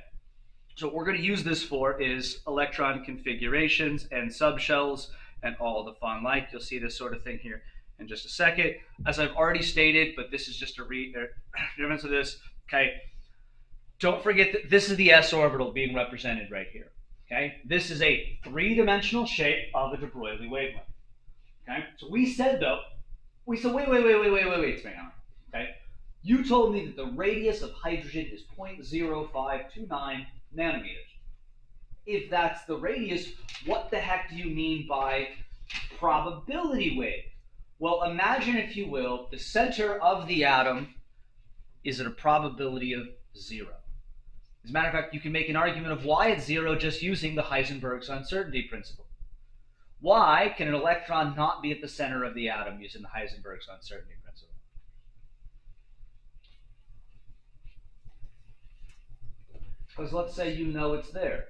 A: So what we're going to use this for is electron configurations and subshells and all the fun like. You'll see this sort of thing here in just a second. As I've already stated, but this is just a difference of this, okay? Don't forget that this is the s orbital being represented right here, okay? This is a 3-dimensional shape of a de Broglie wavelength, okay? So we said, wait, hang on, okay? You told me that the radius of hydrogen is 0.0529 nanometers. If that's the radius, what the heck do you mean by probability wave? Well, imagine, if you will, the center of the atom is at a probability of 0. As a matter of fact, you can make an argument of why it's 0 just using the Heisenberg's uncertainty principle. Why can an electron not be at the center of the atom using the Heisenberg's uncertainty principle? Because let's say you know it's there.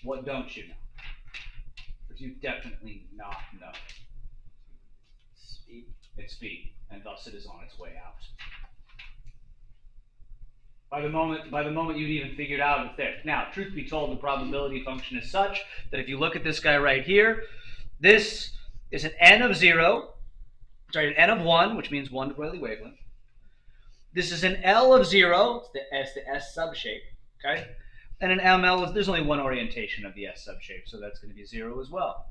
A: What don't you know? But you definitely not know.
C: Speed.
A: Its speed, and thus it is on its way out. By the moment you've even figured out it's there. Now, truth be told, the probability function is such that if you look at this guy right here, this is an n of 1, which means 1 de Broglie wavelength. This is an L of 0, it's the S subshape, okay? And an ML, there's only one orientation of the S subshape, so that's going to be 0 as well.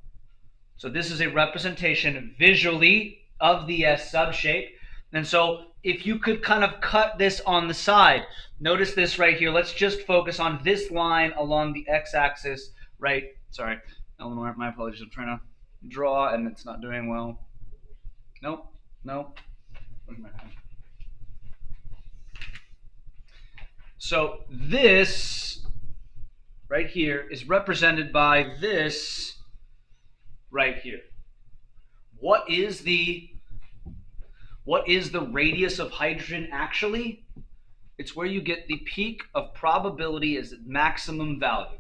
A: So this is a representation visually of the S subshape. And so if you could kind of cut this on the side, notice this right here. Let's just focus on this line along the x-axis, right? Sorry, Eleanor, my apologies. I'm trying to draw and it's not doing well. Nope. Where's my pen? So this right here is represented by this right here. What is the radius of hydrogen actually? It's where you get the peak of probability as maximum value.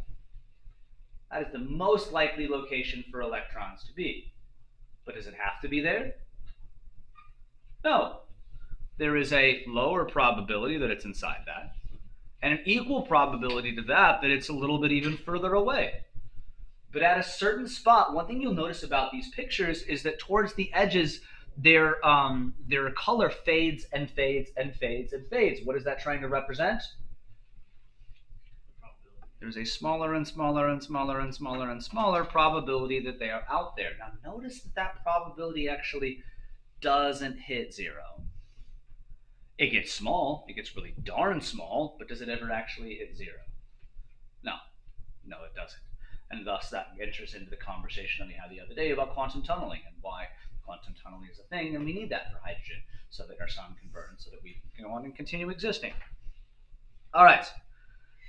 A: That is the most likely location for electrons to be. But does it have to be there? No. There is a lower probability that it's inside that, and an equal probability to that it's a little bit even further away. But at a certain spot, one thing you'll notice about these pictures is that towards the edges, their color fades and fades and fades and fades. What is that trying to represent? There's a smaller and smaller and smaller and smaller and smaller probability that they are out there. Now notice that probability actually doesn't hit 0. It gets small, it gets really darn small, but does it ever actually hit 0? No, it doesn't. And thus that enters into the conversation we had the other day about quantum tunneling and why quantum tunneling is a thing, and we need that for hydrogen so that our sun can burn, so that we can go on and continue existing. All right.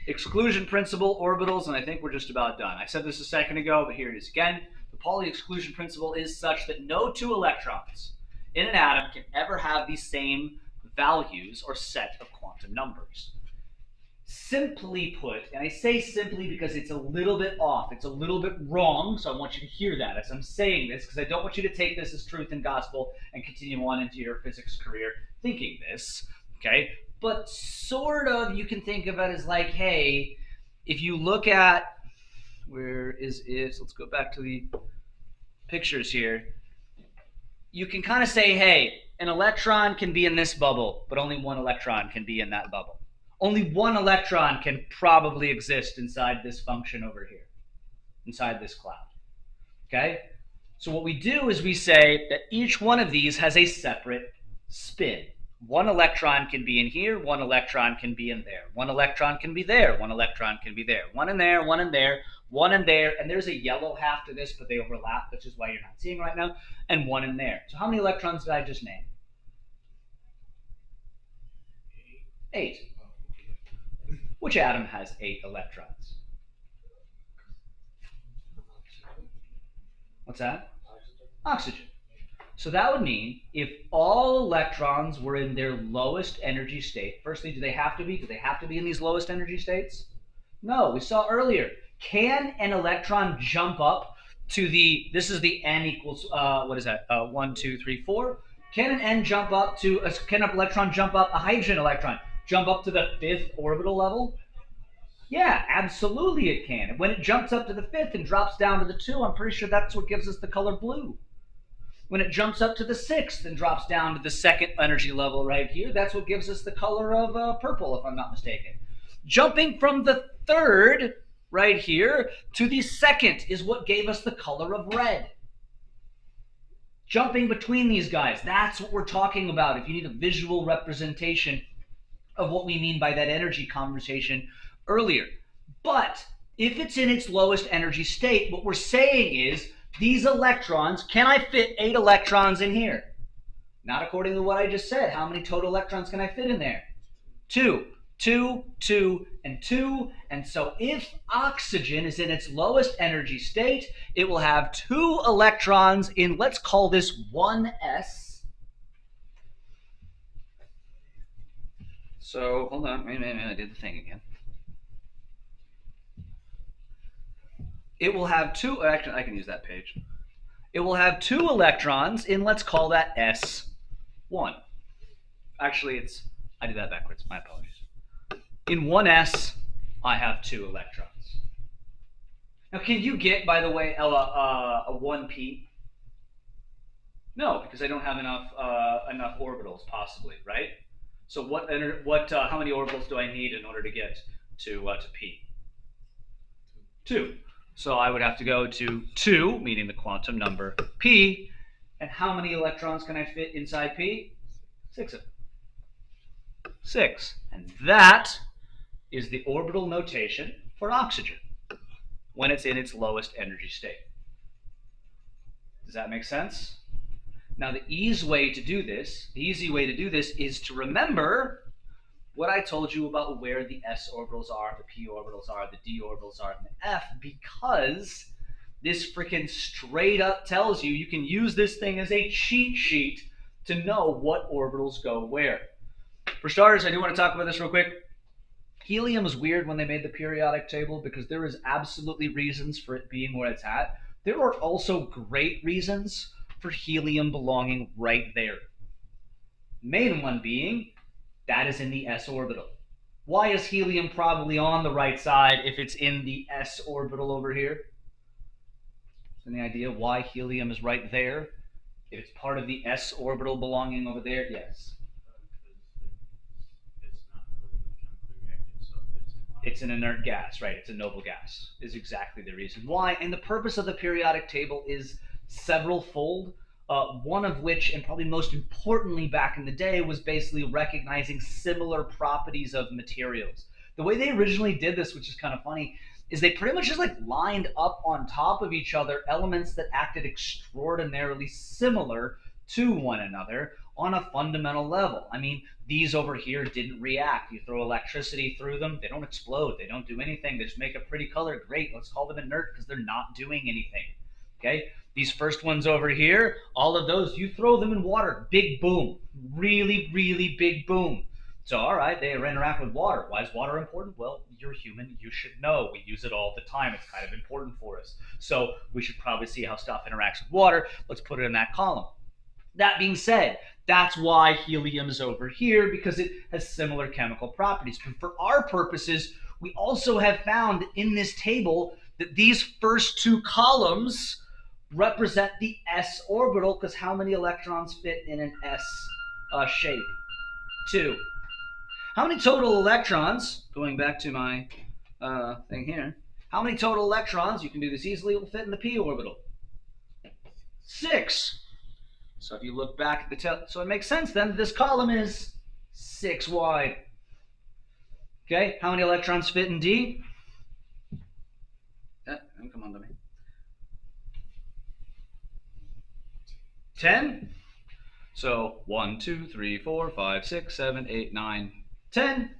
A: Exclusion principle, orbitals, and I think we're just about done. I said this a second ago, but here it is again. The Pauli exclusion principle is such that no two electrons in an atom can ever have the same values or set of quantum numbers. Simply put, and I say simply because it's a little bit off, it's a little bit wrong, so I want you to hear that as I'm saying this, because I don't want you to take this as truth and gospel and continue on into your physics career thinking this, okay? But sort of, you can think of it as like, hey, if you look at, where is it? Let's go back to the pictures here. You can kind of say, hey, an electron can be in this bubble, but only one electron can be in that bubble. Only one electron can probably exist inside this function over here, inside this cloud, okay? So what we do is we say that each one of these has a separate spin. One electron can be in here, one electron can be in there. One electron can be there, one electron can be there. One in there, one in there, one in there, and there's a yellow half to this, but they overlap, which is why you're not seeing right now, and one in there. So how many electrons did I just name? 8. Which atom has 8 electrons? What's that? Oxygen. So that would mean if all electrons were in their lowest energy state, firstly, do they have to be? Do they have to be in these lowest energy states? No, we saw earlier. Can an electron jump up to the, this is the n equals, what is that, 1, 2, 3, 4? Can an n jump up to, can an electron jump up, a hydrogen electron, jump up to the 5th orbital level? Yeah, absolutely it can. And when it jumps up to the 5th and drops down to the 2, I'm pretty sure that's what gives us the color blue. When it jumps up to the 6th and drops down to the 2nd energy level right here, that's what gives us the color of purple, if I'm not mistaken. Jumping from the 3rd right here to the 2nd is what gave us the color of red. Jumping between these guys, that's what we're talking about. If you need a visual representation of what we mean by that energy conversation earlier. But if it's in its lowest energy state, what we're saying is these electrons, can I fit 8 electrons in here? Not according to what I just said. How many total electrons can I fit in there? 2, 2, 2, and 2. And so if oxygen is in its lowest energy state, it will have 2 electrons in, let's call this 1s. So, hold on, wait a minute, I did the thing again. It will have 2, actually, I can use that page. It will have 2 electrons in, let's call that S1. Actually, I did that backwards, my apologies. In 1s, I have 2 electrons. Now, can you get, by the way, a 1p? No, because I don't have enough orbitals, possibly, right? So how many orbitals do I need in order to get to p? 2. So I would have to go to 2, meaning the quantum number p. And how many electrons can I fit inside p? 6 of them. 6. And that is the orbital notation for oxygen when it's in its lowest energy state. Does that make sense? Now the easy way to do this is to remember what I told you about where the s orbitals are, the p orbitals are, the d orbitals are, and the f, because this freaking straight up tells you can use this thing as a cheat sheet to know what orbitals go where. For starters, I do want to talk about this real quick.
F: helium is weird when they made the periodic table because there is absolutely reasons for it being where it's at. There are also great reasons for helium belonging right there. Main one being that is in the s orbital. Why is helium probably on the right side if it's in the s orbital over here? Any idea why helium is right there? If it's part of the s orbital belonging over there, yes.
E: Because it's not really chemically reactive, so it's
F: It's an inert gas, right? It's a noble gas, is exactly the reason why. And the purpose of the periodic table is several fold. One of which, and probably most importantly back in the day, was basically recognizing similar properties of materials. The way they originally did this, which is kind of funny, is they pretty much just like lined up on top of each other elements that acted extraordinarily similar to one another on a fundamental level. I mean, these over here didn't react. You throw electricity through them, they don't explode, they don't do anything, they just make a pretty color. Great, let's call them inert because they're not doing anything. Okay? These first ones over here, all of those, you throw them in water, big boom. Really, really big boom. So, all right, they interact with water. Why is water important? Well, you're human, you should know. We use it all the time. It's kind of important for us. So we should probably see how stuff interacts with water. Let's put it in that column. That being said, that's why helium is over here, because it has similar chemical properties. But for our purposes, we also have found in this table that these first two columns represent the s orbital, because how many electrons fit in an s shape? 2. How many total electrons, going back to my thing here, how many total electrons, you can do this easily, will fit in the p orbital? 6. So if you look back at the so it makes sense then this column is 6 wide. Okay, how many electrons fit in D? Come on, Dummy. 10. So 1, 2, 3, 4, 5, 6, 7, 8, 9, 10.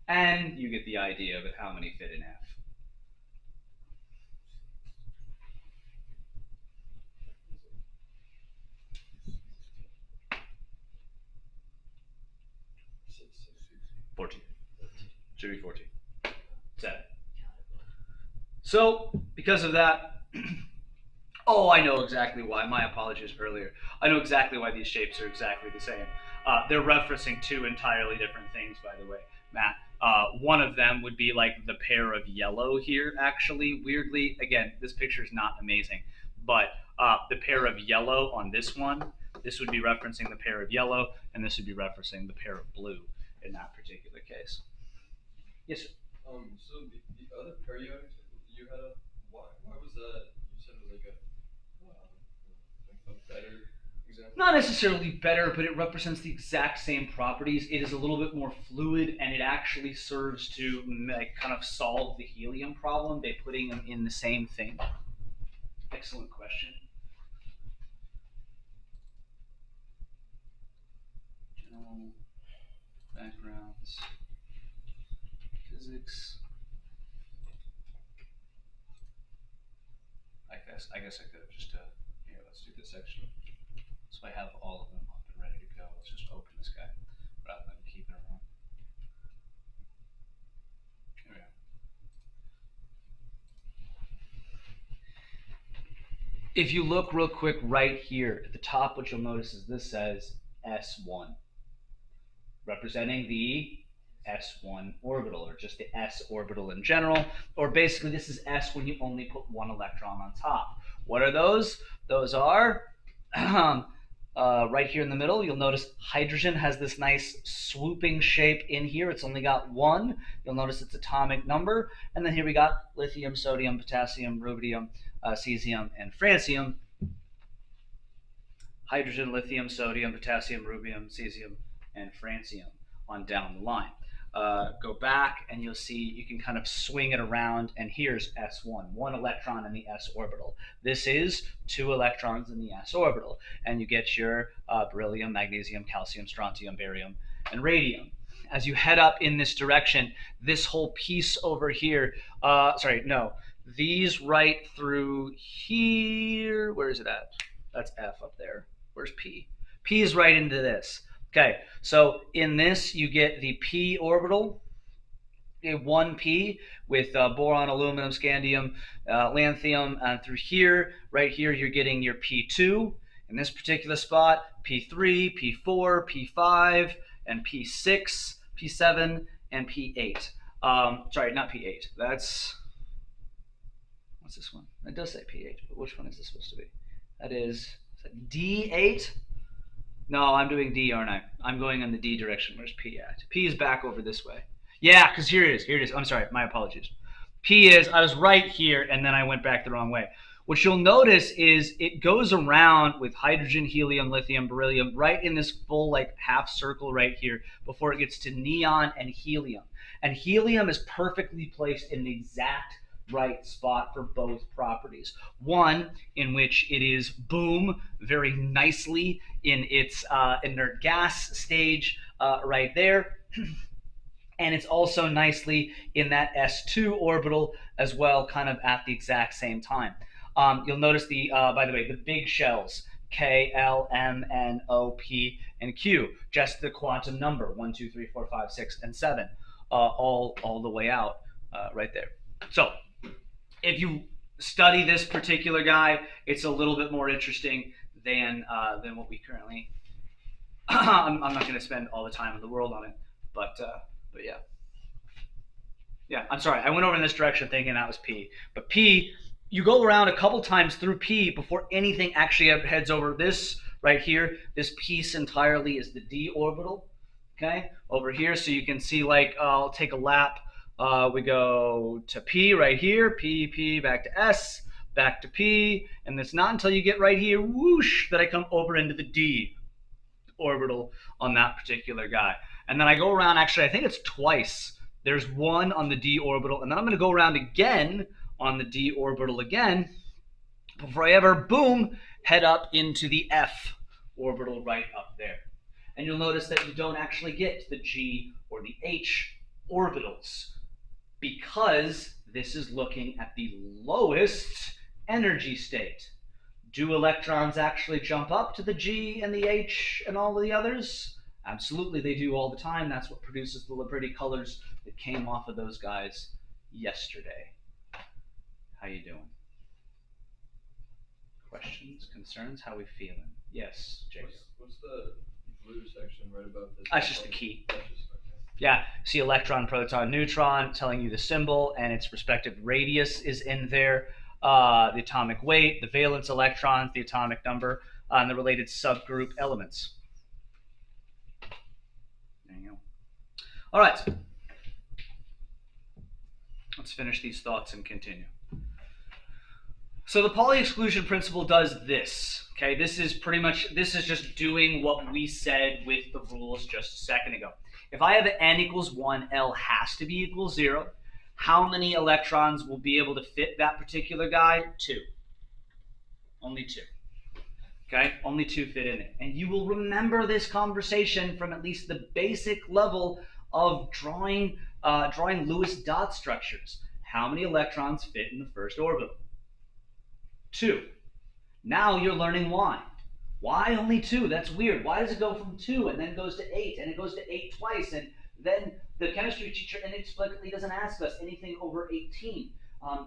F: And you get the idea of how many fit in F. Should be 14. 7. So, because of that, oh, I know exactly why. My apologies earlier. I know exactly why these shapes are exactly the same. They're referencing two entirely different things, by the way, Matt. One of them would be like the pair of yellow here, actually. Weirdly, again, this picture is not amazing, but the pair of yellow on this one, this would be referencing the pair of yellow, and this would be referencing the pair of blue in that particular case. Yes, sir.
G: So the other periodic you had why was that? You said it was like a better example.
F: Not necessarily better, but it represents the exact same properties. It is a little bit more fluid, and it actually serves to like kind of solve the helium problem by putting them in the same thing. Excellent question. General backgrounds. Physics. I guess I could have just here, let's do this section. So I have all of them up and ready to go. Let's just open this guy rather than keep it around. Here we go. If you look real quick right here at the top, what you'll notice is this says S1, representing the S1 orbital, or just the S orbital in general, or basically this is S when you only put one electron on top. What are those? Those are right here in the middle. You'll notice hydrogen has this nice swooping shape in here. It's only got one. You'll notice its atomic number. And then here we got lithium, sodium, potassium, rubidium, cesium, and francium. Hydrogen, lithium, sodium, potassium, rubidium, cesium, and francium on down the line. Go back and you'll see you can kind of swing it around, and here's S1, 1 electron in the s orbital. This is 2 electrons in the s orbital, and you get your beryllium, magnesium, calcium, strontium, barium, and radium. As you head up in this direction, this whole piece over here, these right through here, where is it at? That's F up there. Where's P? P is right into this. Okay, so in this you get the p orbital, 1p with boron, aluminum, scandium, lanthanum, and through here, right here, you're getting your P2 in this particular spot, P3, P4, P5, and P6, P7, and P8. Sorry, not P8. That's, what's this one? It does say P8, but which one is this supposed to be? That is that D8? No, I'm doing D, aren't I? I'm going in the D direction. Where's P at? P is back over this way. Yeah, because here it is. Here it is. I'm sorry. My apologies. P is, I was right here, and then I went back the wrong way. What you'll notice is it goes around with hydrogen, helium, lithium, beryllium, right in this full like half circle right here before it gets to neon and helium. And helium is perfectly placed in the exact right spot for both properties. One in which it is, boom, very nicely in its inert gas stage right there. And it's also nicely in that S2 orbital as well, kind of at the exact same time. You'll notice the, by the way, the big shells, K, L, M, N, O, P, and Q, just the quantum number, 1, 2, 3, 4, 5, 6, and 7, all the way out right there. So if you study this particular guy, it's a little bit more interesting than what we currently, I'm not going to spend all the time in the world on it, but yeah. Yeah, I'm sorry. I went over in this direction thinking that was P. But P, you go around a couple times through P before anything actually heads over this right here. This piece entirely is the D orbital, okay, over here. So you can see, like, I'll take a lap. We go to P right here, P, P, back to S, back to P. And it's not until you get right here, whoosh, that I come over into the D orbital on that particular guy. And then I go around, actually, I think it's twice. There's one on the D orbital, and then I'm going to go around again on the D orbital again before I ever, boom, head up into the F orbital right up there. And you'll notice that you don't actually get the G or the H orbitals because this is looking at the lowest energy state. Do electrons actually jump up to the G and the H and all of the others? Absolutely, they do all the time. That's what produces the pretty colors that came off of those guys yesterday. How you doing? Questions, concerns? How we feeling? Yes, Jacob.
G: What's the blue section right above this?
F: That's just the key.
G: That's just, okay.
F: Yeah, see electron, proton, neutron, telling you the symbol and its respective radius is in there. The atomic weight, the valence electrons, the atomic number, and the related subgroup elements. There you go. All right. Let's finish these thoughts and continue. So the Pauli exclusion principle does this. Okay, this is just doing what we said with the rules just a second ago. If I have n equals 1, L has to be equal 0. How many electrons will be able to fit that particular guy? 2. Only 2. Okay, only 2 fit in it. And you will remember this conversation from at least the basic level of drawing Lewis dot structures. How many electrons fit in the first orbital? 2. Now you're learning why. Why only 2? That's weird. Why does it go from 2 and then goes to 8 and it goes to 8 twice, and then the chemistry teacher inexplicably doesn't ask us anything over 18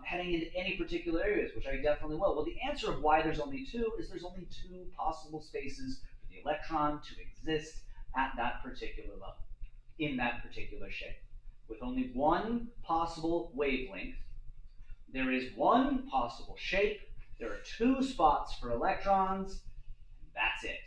F: heading into any particular areas, which I definitely will. Well, the answer of why there's only 2 is there's only 2 possible spaces for the electron to exist at that particular level, in that particular shape. With only one possible wavelength, there is one possible shape, there are 2 spots for electrons, and that's it.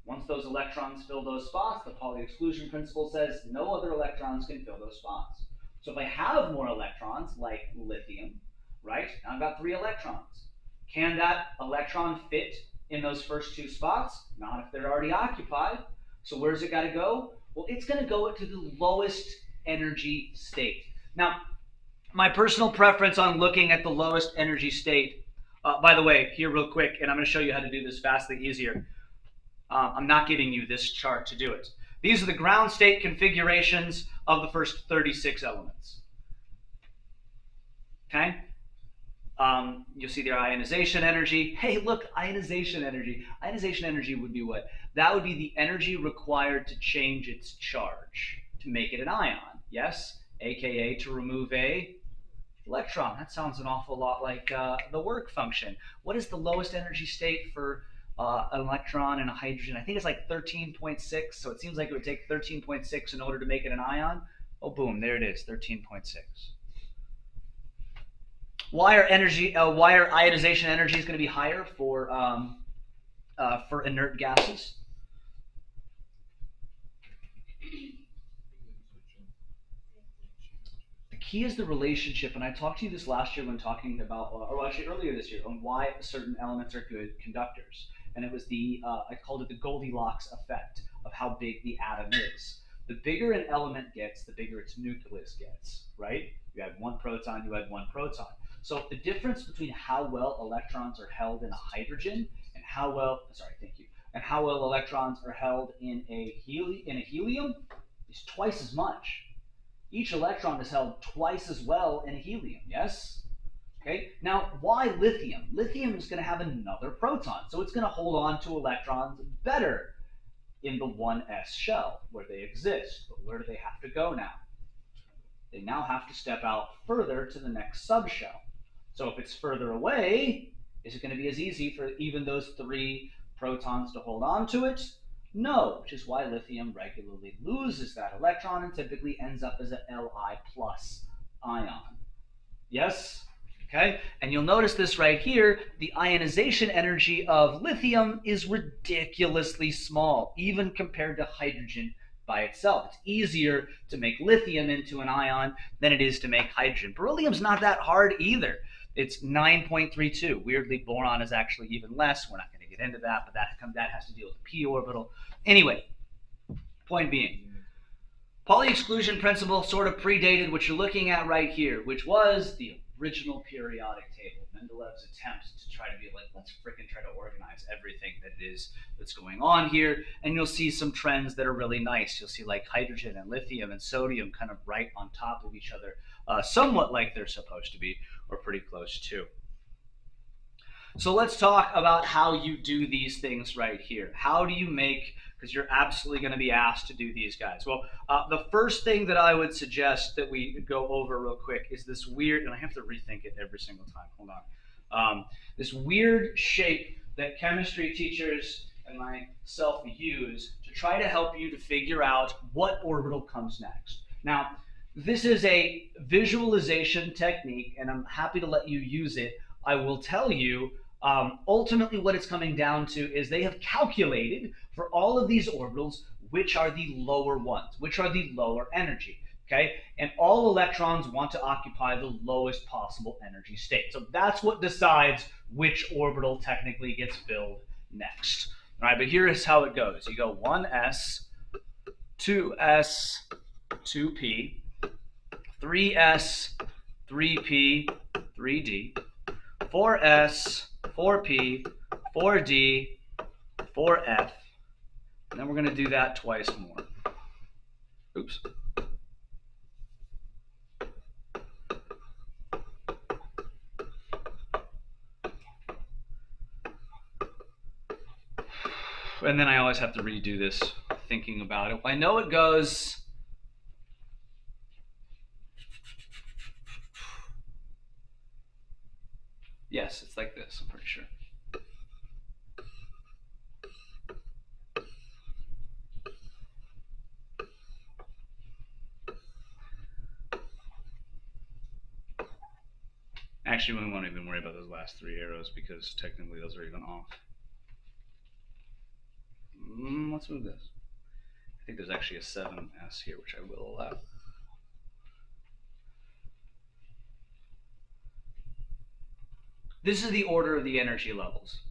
F: Once those electrons fill those spots, the Pauli exclusion principle says no other electrons can fill those spots. So if I have more electrons, like lithium, right, now I've got 3 electrons. Can that electron fit in those first 2 spots? Not if they're already occupied. So where's it got to go? Well, it's going to go to the lowest energy state. Now, my personal preference on looking at the lowest energy state, by the way, here real quick, and I'm going to show you how to do this vastly easier. I'm not giving you this chart to do it. These are the ground state configurations of the first 36 elements. Okay? You'll see their ionization energy. Hey, look, ionization energy. Ionization energy would be what? That would be the energy required to change its charge, to make it an ion. Yes? aka to remove a electron. That sounds an awful lot like the work function. What is the lowest energy state for an electron and a hydrogen? I think it's like 13.6, so it seems like it would take 13.6 in order to make it an ion. Oh, boom, there it is, 13.6. Why are ionization energies going to be higher for inert gases? The key is the relationship, and I talked to you this last year when talking about, or actually earlier this year, on why certain elements are good conductors. And it was I called it the Goldilocks effect of how big the atom is. The bigger an element gets, the bigger its nucleus gets, right? You had one proton, you had one proton. So the difference between how well electrons are held in a hydrogen and how well electrons are held in a helium is twice as much. Each electron is held twice as well in a helium, yes? Okay, now why lithium? Lithium is going to have another proton, so it's going to hold on to electrons better in the 1s shell where they exist. But where do they have to go now? They now have to step out further to the next subshell. So if it's further away, is it going to be as easy for even those 3 protons to hold on to it? No, which is why lithium regularly loses that electron and typically ends up as an Li plus ion. Yes? Okay, and you'll notice this right here, the ionization energy of lithium is ridiculously small, even compared to hydrogen by itself. It's easier to make lithium into an ion than it is to make hydrogen. Beryllium's not that hard either. It's 9.32. Weirdly, boron is actually even less. We're not going to get into that, but that has to deal with the p orbital. Anyway, point being, Pauli exclusion principle sort of predated what you're looking at right here, which was the original periodic table. Mendeleev's attempt to try to be like, let's freaking try to organize everything that it is that's going on here, and you'll see some trends that are really nice. You'll see like hydrogen and lithium and sodium kind of right on top of each other, somewhat like they're supposed to be, or pretty close to. So let's talk about how you do these things right here. How do you make, because you're absolutely going to be asked to do these guys. Well, the first thing that I would suggest that we go over real quick is this weird, and I have to rethink it every single time, hold on. This weird shape that chemistry teachers and myself use to try to help you to figure out what orbital comes next. Now, this is a visualization technique, and I'm happy to let you use it. I will tell you, ultimately what it's coming down to is they have calculated for all of these orbitals which are the lower ones, which are the lower energy, okay? And all electrons want to occupy the lowest possible energy state. So that's what decides which orbital technically gets filled next. All right, but here is how it goes. You go 1s, 2s, 2p, 3s, 3p, 3d, 4s, 4p, 4d, 4f, and then we're going to do that twice more. Oops. And then I always have to redo this thinking about it. I know it goes... Yes, it's like this, I'm pretty sure. Actually, we won't even worry about those last 3 arrows because technically those are even off. Let's move this. I think there's actually a 7s here, which I will allow. This is the order of the energy levels.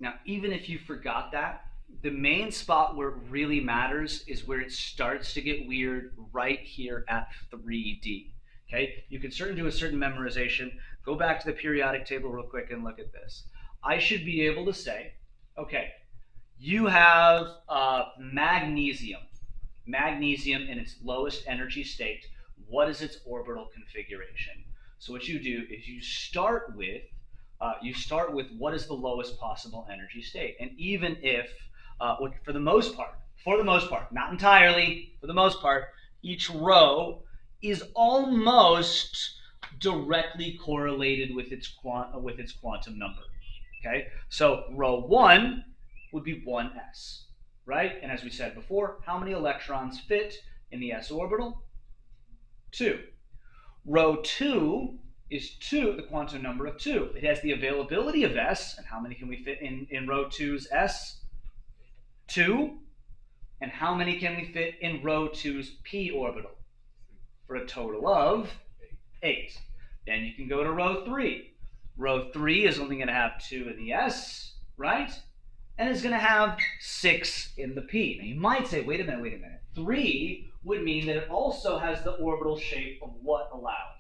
F: Now, even if you forgot that, the main spot where it really matters is where it starts to get weird right here at 3D. Okay, you can certainly do a certain memorization. Go back to the periodic table real quick and look at this. I should be able to say, okay, you have magnesium. Magnesium in its lowest energy state. What is its orbital configuration? So what you do is you start with what is the lowest possible energy state. And even if, for the most part, not entirely, for the most part, each row is almost directly correlated with its quantum number. Okay, so row 1 would be 1s, right? And as we said before, how many electrons fit in the s orbital? 2. Row 2 is 2, the quantum number of 2. It has the availability of s, and how many can we fit in row 2's s? 2. And how many can we fit in row 2's p orbital? For a total of 8. Then you can go to row 3. Row 3 is only going to have 2 in the s, right? And it's going to have 6 in the p. Now you might say, wait a minute. 3 would mean that it also has the orbital shape of what allowed?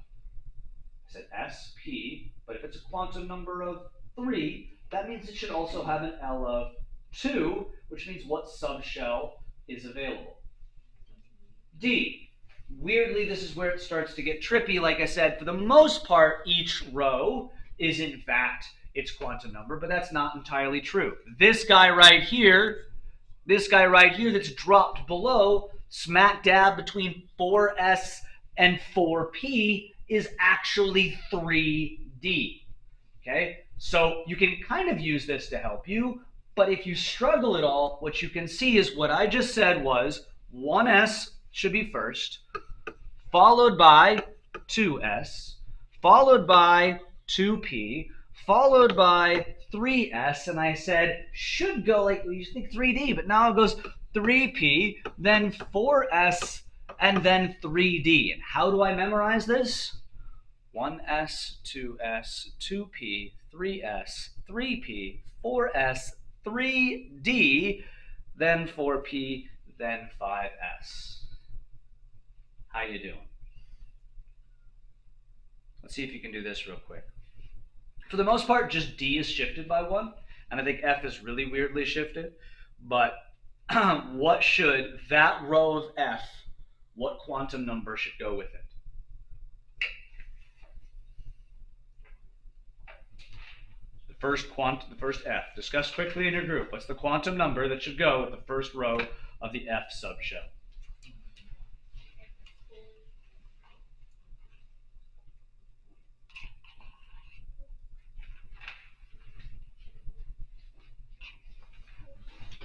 F: I said s, p, but if it's a quantum number of 3, that means it should also have an L of 2, which means what subshell is available? D. Weirdly, this is where it starts to get trippy. Like I said, for the most part, each row is in fact its quantum number, but that's not entirely true. This guy right here that's dropped below, smack dab between 4s and 4p, is actually 3d. Okay, so you can kind of use this to help you, but if you struggle at all, what you can see is what I just said was 1s should be first, followed by 2s, followed by 2p, followed by 3s, and I said should go like, you think 3d, but now it goes 3p, then 4s, and then 3d. And how do I memorize this? 1s, 2s, 2p, 3s, 3p, 4s, 3d, then 4p, then 5s. How you doing? Let's see if you can do this real quick. For the most part, just D is shifted by 1, and I think F is really weirdly shifted. But what should that row of F, what quantum number should go with it? The first F. Discuss quickly in your group. What's the quantum number that should go with the first row of the F subshell?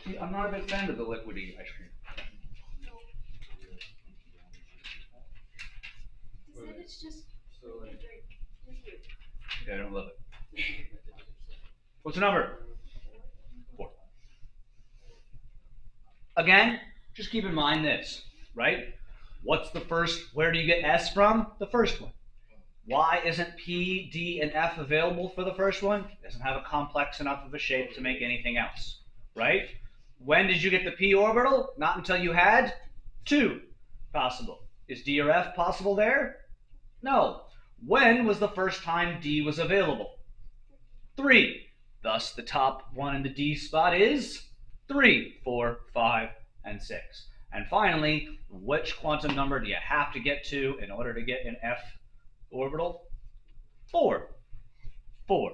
F: See, I'm not a big fan of the liquidy ice cream.
B: He said it's just
G: So like,
F: Okay, I don't love it. What's the number? 4. Again, just keep in mind this, right? What's the first, where do you get S from? The first one. Why isn't P, D, and F available for the first one? It doesn't have a complex enough of a shape to make anything else, right? When did you get the p orbital? Not until you had 2 possible. Is D or F possible there? No. When was the first time D was available? 3. Thus, the top one in the D spot is 3, 4, 5, and 6. And finally, which quantum number do you have to get to in order to get an F orbital? 4. 4.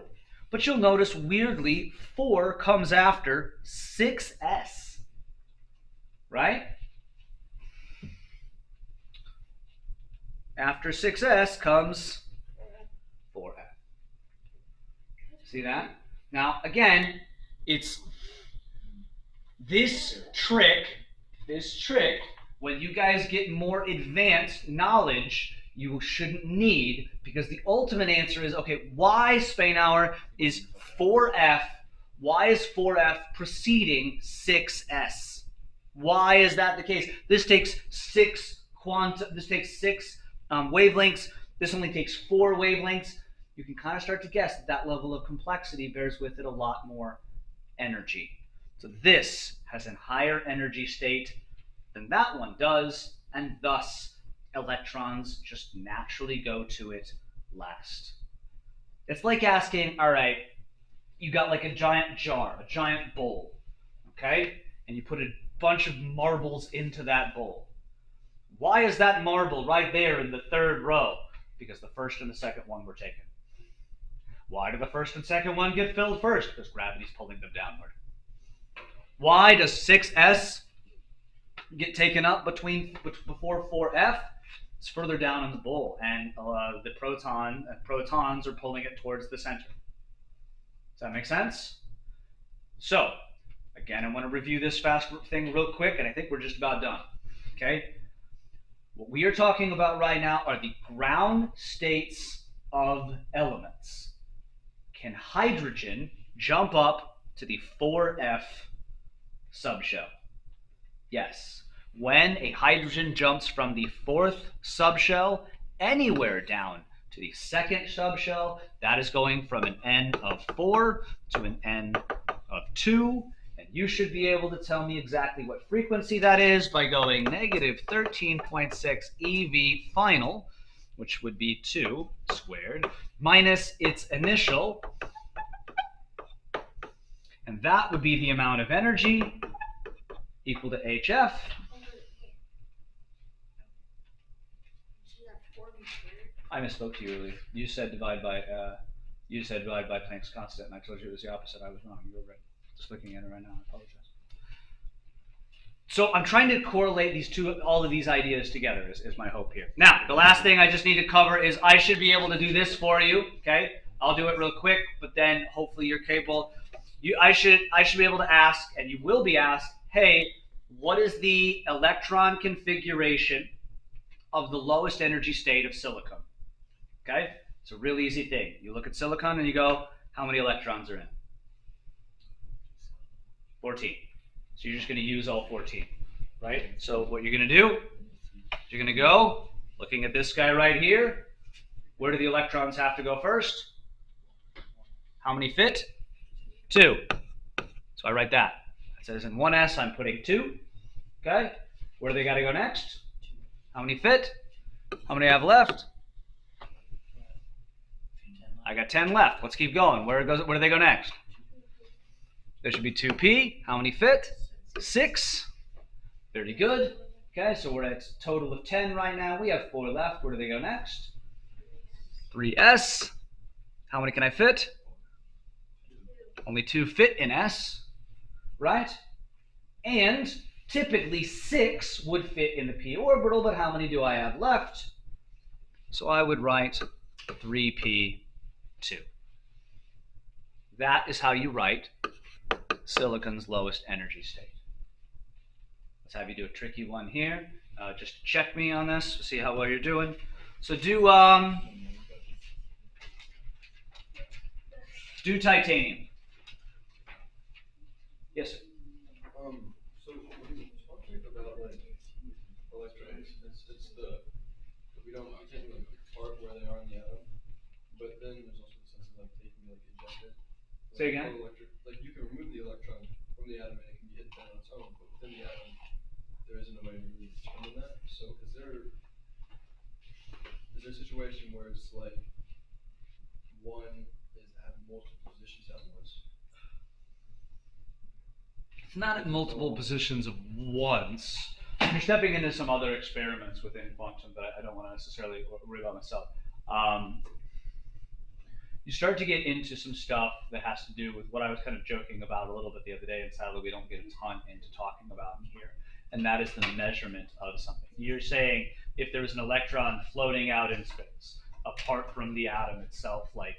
F: But you'll notice, weirdly, 4 comes after 6s, right? After 6s comes 4f. See that? Now, again, it's this trick, when you guys get more advanced knowledge, you shouldn't need, because the ultimate answer is, okay, why, Spainhour, is 4f, why is 4f preceding 6s? Why is that the case? This takes 6 wavelengths, this only takes 4 wavelengths. You can kind of start to guess that level of complexity bears with it a lot more energy. So this has a higher energy state than that one does, and thus electrons just naturally go to it last. It's like asking, all right, you got like a giant jar, a giant bowl, okay? And you put a bunch of marbles into that bowl. Why is that marble right there in the 3rd row? Because the first and the second one were taken. Why do the first and second one get filled first? Because gravity's pulling them downward. Why does 6s get taken up before 4f, it's further down in the bowl, and the protons are pulling it towards the center. Does that make sense? So, again, I want to review this fast thing real quick, and I think we're just about done. Okay? What we are talking about right now are the ground states of elements. Can hydrogen jump up to the 4f subshell? Yes. When a hydrogen jumps from the 4th subshell anywhere down to the 2nd subshell, that is going from an N of 4 to an N of 2. And you should be able to tell me exactly what frequency that is by going negative 13.6 EV final, which would be 2 squared, minus its initial. And that would be the amount of energy equal to HF. I misspoke to you earlier. You said divide by Planck's constant, and I told you it was the opposite. I was wrong. You were right. Just looking at it right now. I apologize. So I'm trying to correlate all of these ideas together is my hope here. Now, the last thing I just need to cover is I should be able to do this for you. Okay, I'll do it real quick, but then hopefully you're capable. I should be able to ask, and you will be asked, hey, what is the electron configuration of the lowest energy state of silicon? Okay, it's a real easy thing. You look at silicon and you go, how many electrons are in? 14. So you're just going to use all 14, right? So what you're going to do, you're going to go, looking at this guy right here, where do the electrons have to go first? How many fit? 2. So I write that. It says in 1s, I'm putting 2. Okay, where do they got to go next? How many fit? How many I have left? I got 10 left. Let's keep going. Where do they go next? There should be 2p. How many fit? 6. Very good. Okay, so we're at a total of 10 right now. We have 4 left. Where do they go next? 3s. How many can I fit? Only 2 fit in s, right? And typically 6 would fit in the p orbital, but how many do I have left? So I would write 3p2. That is how you write silicon's lowest energy state. Let's have you do a tricky one here. Just check me on this, see how well you're doing. So do titanium. Yes, sir.
G: So when you're talking about like electrons, we can't like part where they are in the atom, but then there's also the sense of like taking like ejected.
F: Say again?
G: Like you can remove the electron from the atom and it can be independent on its own, but within the atom there isn't a way to really determine that. So is there a situation where it's like one is at multiple positions at once?
F: It's not at multiple positions of once. You're stepping into some other experiments within quantum that I don't want to necessarily worry about myself. You start to get into some stuff that has to do with what I was kind of joking about a little bit the other day, and sadly we don't get a ton into talking about in here, and that is the measurement of something. You're saying if there's an electron floating out in space, apart from the atom itself, like,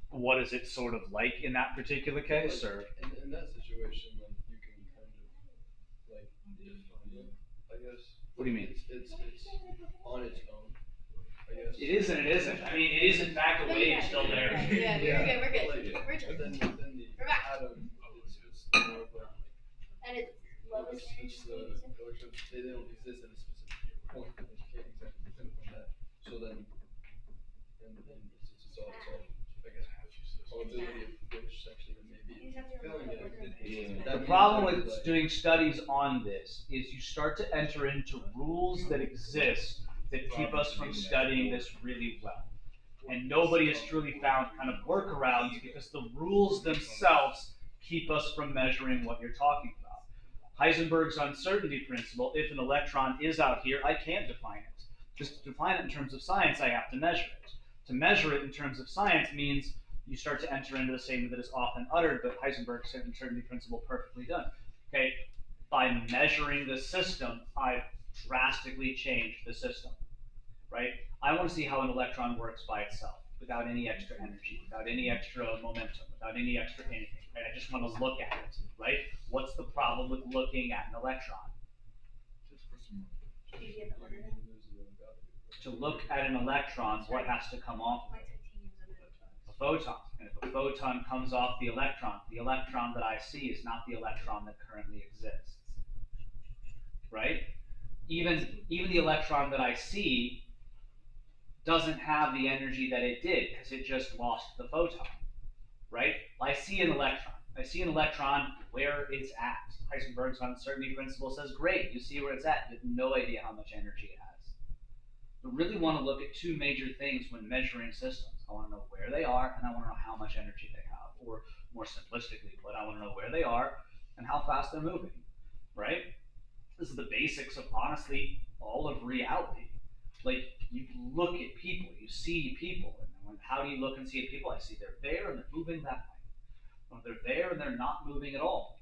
F: what is it sort of like in that particular case?
G: Like,
F: or
G: in that situation, like you can kind of like define it, I guess.
F: What do you mean?
G: It's on its own, I guess.
F: It is and it isn't. I mean, it is in fact a wave still there.
B: Yeah, we're good.
G: Like,
B: We're just.
G: but then within the
B: We're back.
G: atom, it's more of like
B: And it's lowest energy.
G: it's the electrons, they don't exist at a specific point, and you can't exactly pinpoint that. So then, and it's all, I guess, probability of which section it may be filling it.
F: The problem with doing studies on this is you start to enter into rules that exist that keep us from studying this really well. And nobody has truly found kind of workarounds because the rules themselves keep us from measuring what you're talking about. Heisenberg's uncertainty principle, if an electron is out here, I can't define it. Just to define it in terms of science, I have to measure it. To measure it in terms of science means you start to enter into the statement that is often uttered, but Heisenberg's uncertainty principle perfectly done. Okay,
A: by measuring the system, I've drastically changed the system, right? I want to see how an electron works by itself, without any extra energy, without any extra momentum, without any extra anything, right? I just want to look at it, right? What's the problem with looking at an electron?
B: Did you get the order then?
A: To look at an electron, what has to come off
B: Why titanium's a bit.
A: a photon? And if a photon comes off the electron that I see is not the electron that currently exists, right? Even the electron that I see doesn't have the energy that it did because it just lost the photon, right? I see an electron where it's at. Heisenberg's uncertainty principle says, great, you see where it's at. You have no idea how much energy it has. We really want to look at two major things when measuring systems. I want to know where they are, and I want to know how much energy they have. Or more simplistically put, I want to know where they are and how fast they're moving, right? This is the basics of, honestly, all of reality. Like, you look at people, you see people, and how do you look and see at people? I see they're there and they're moving that way. Or they're there and they're not moving at all.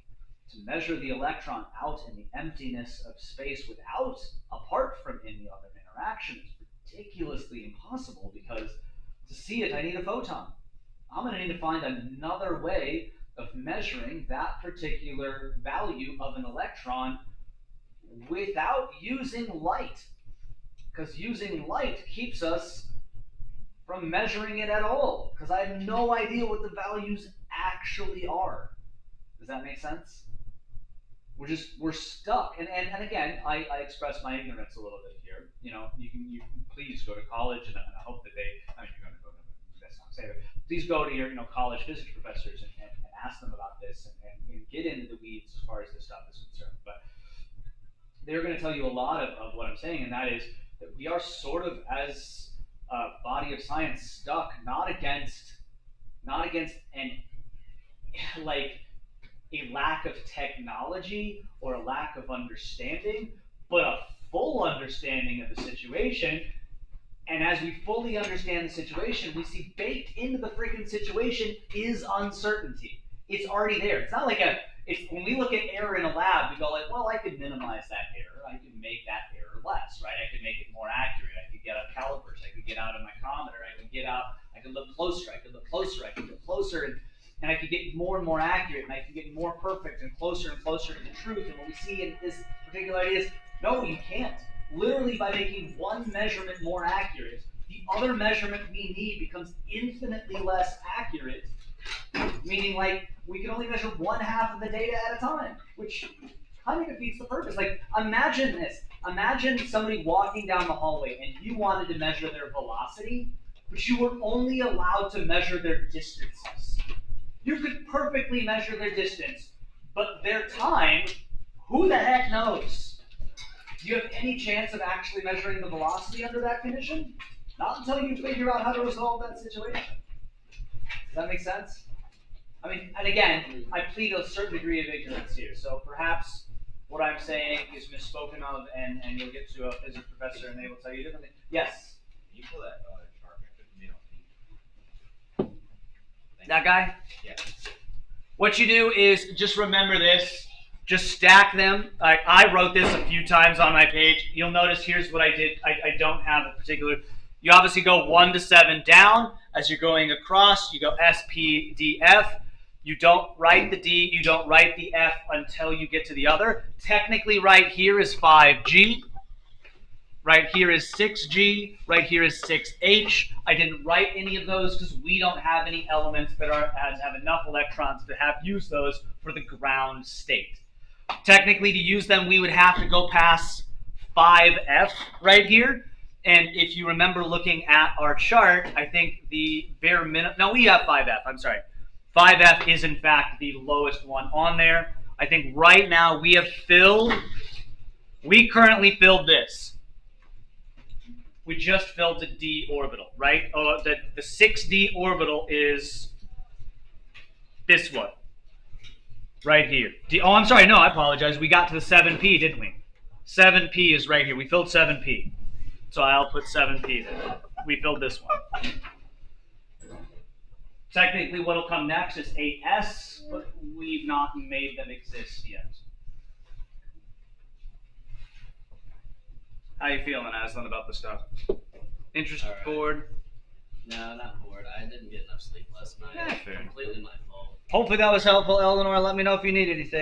A: To measure the electron out in the emptiness of space apart from any other interaction is ridiculously impossible, because to see it, I need a photon. I'm going to need to find another way of measuring that particular value of an electron without using light. Because using light keeps us from measuring it at all, because I have no idea what the values actually are. Does that make sense? We're stuck. And again, I express my ignorance a little bit here. You know, you can please go to college, and I hope that you're going to go to, that's not safe. Please go to your college physics professors and ask them about this and get into the weeds as far as this stuff is concerned. But they're going to tell you a lot of what I'm saying, and that is that we are sort of, as a body of science, stuck not against an a lack of technology or a lack of understanding, but a full understanding of the situation. And as we fully understand the situation, we see baked into the freaking situation is uncertainty. It's already there. It's not like when we look at error in a lab, we go like, well, I could minimize that error. I could make that error less, right? I could make it more accurate. I could get out calipers. I could get out a micrometer. I could look closer. I could look closer. And I could get more and more accurate, and I could get more perfect and closer to the truth. And what we see in this particular idea is, no, you can't. Literally, by making one measurement more accurate, the other measurement we need becomes infinitely less accurate, meaning like we can only measure one half of the data at a time, which kind of defeats the purpose. Like, imagine this. Imagine somebody walking down the hallway and you wanted to measure their velocity, but you were only allowed to measure their distances. You could perfectly measure their distance, but their time, who the heck knows? Do you have any chance of actually measuring the velocity under that condition? Not until you figure out how to resolve that situation. Does that make sense? I mean, and again, I plead a certain degree of ignorance here, so perhaps what I'm saying is misspoken of, and you'll get to a physics professor and they will tell you differently. Yes?
E: Can you pull that chart back up to me?
A: That guy?
E: Yeah.
A: What you do is just remember this. Just stack them. I wrote this a few times on my page. You'll notice here's what I did. I don't have a particular. You obviously go 1 to 7 down. As you're going across, you go S, P, D, F. You don't write the D, you don't write the F until you get to the other. Technically, right here is 5G. Right here is 6G, right here is 6H. I didn't write any of those because we don't have any elements that have enough electrons to use those for the ground state. Technically, to use them, we would have to go past 5F right here. And if you remember looking at our chart, I think the bare minimum, no, we have 5F, I'm sorry. 5F is in fact the lowest one on there. I think right now we currently filled this. We just filled the D orbital, right? The 6D orbital is this one, right here. I'm sorry, no, I apologize. We got to the 7P, didn't we? 7P is right here. We filled 7P. So I'll put 7P there. We filled this one. Technically, what will come next is 8S, but we've not made them exist yet. How you feeling, Aslan, about the stuff? Interested,
C: All right.
A: bored?
C: No, not bored. I didn't get enough sleep last night.
A: Yeah, fair.
C: Completely my fault.
F: Hopefully that was helpful, Eleanor. Let me know if you need anything.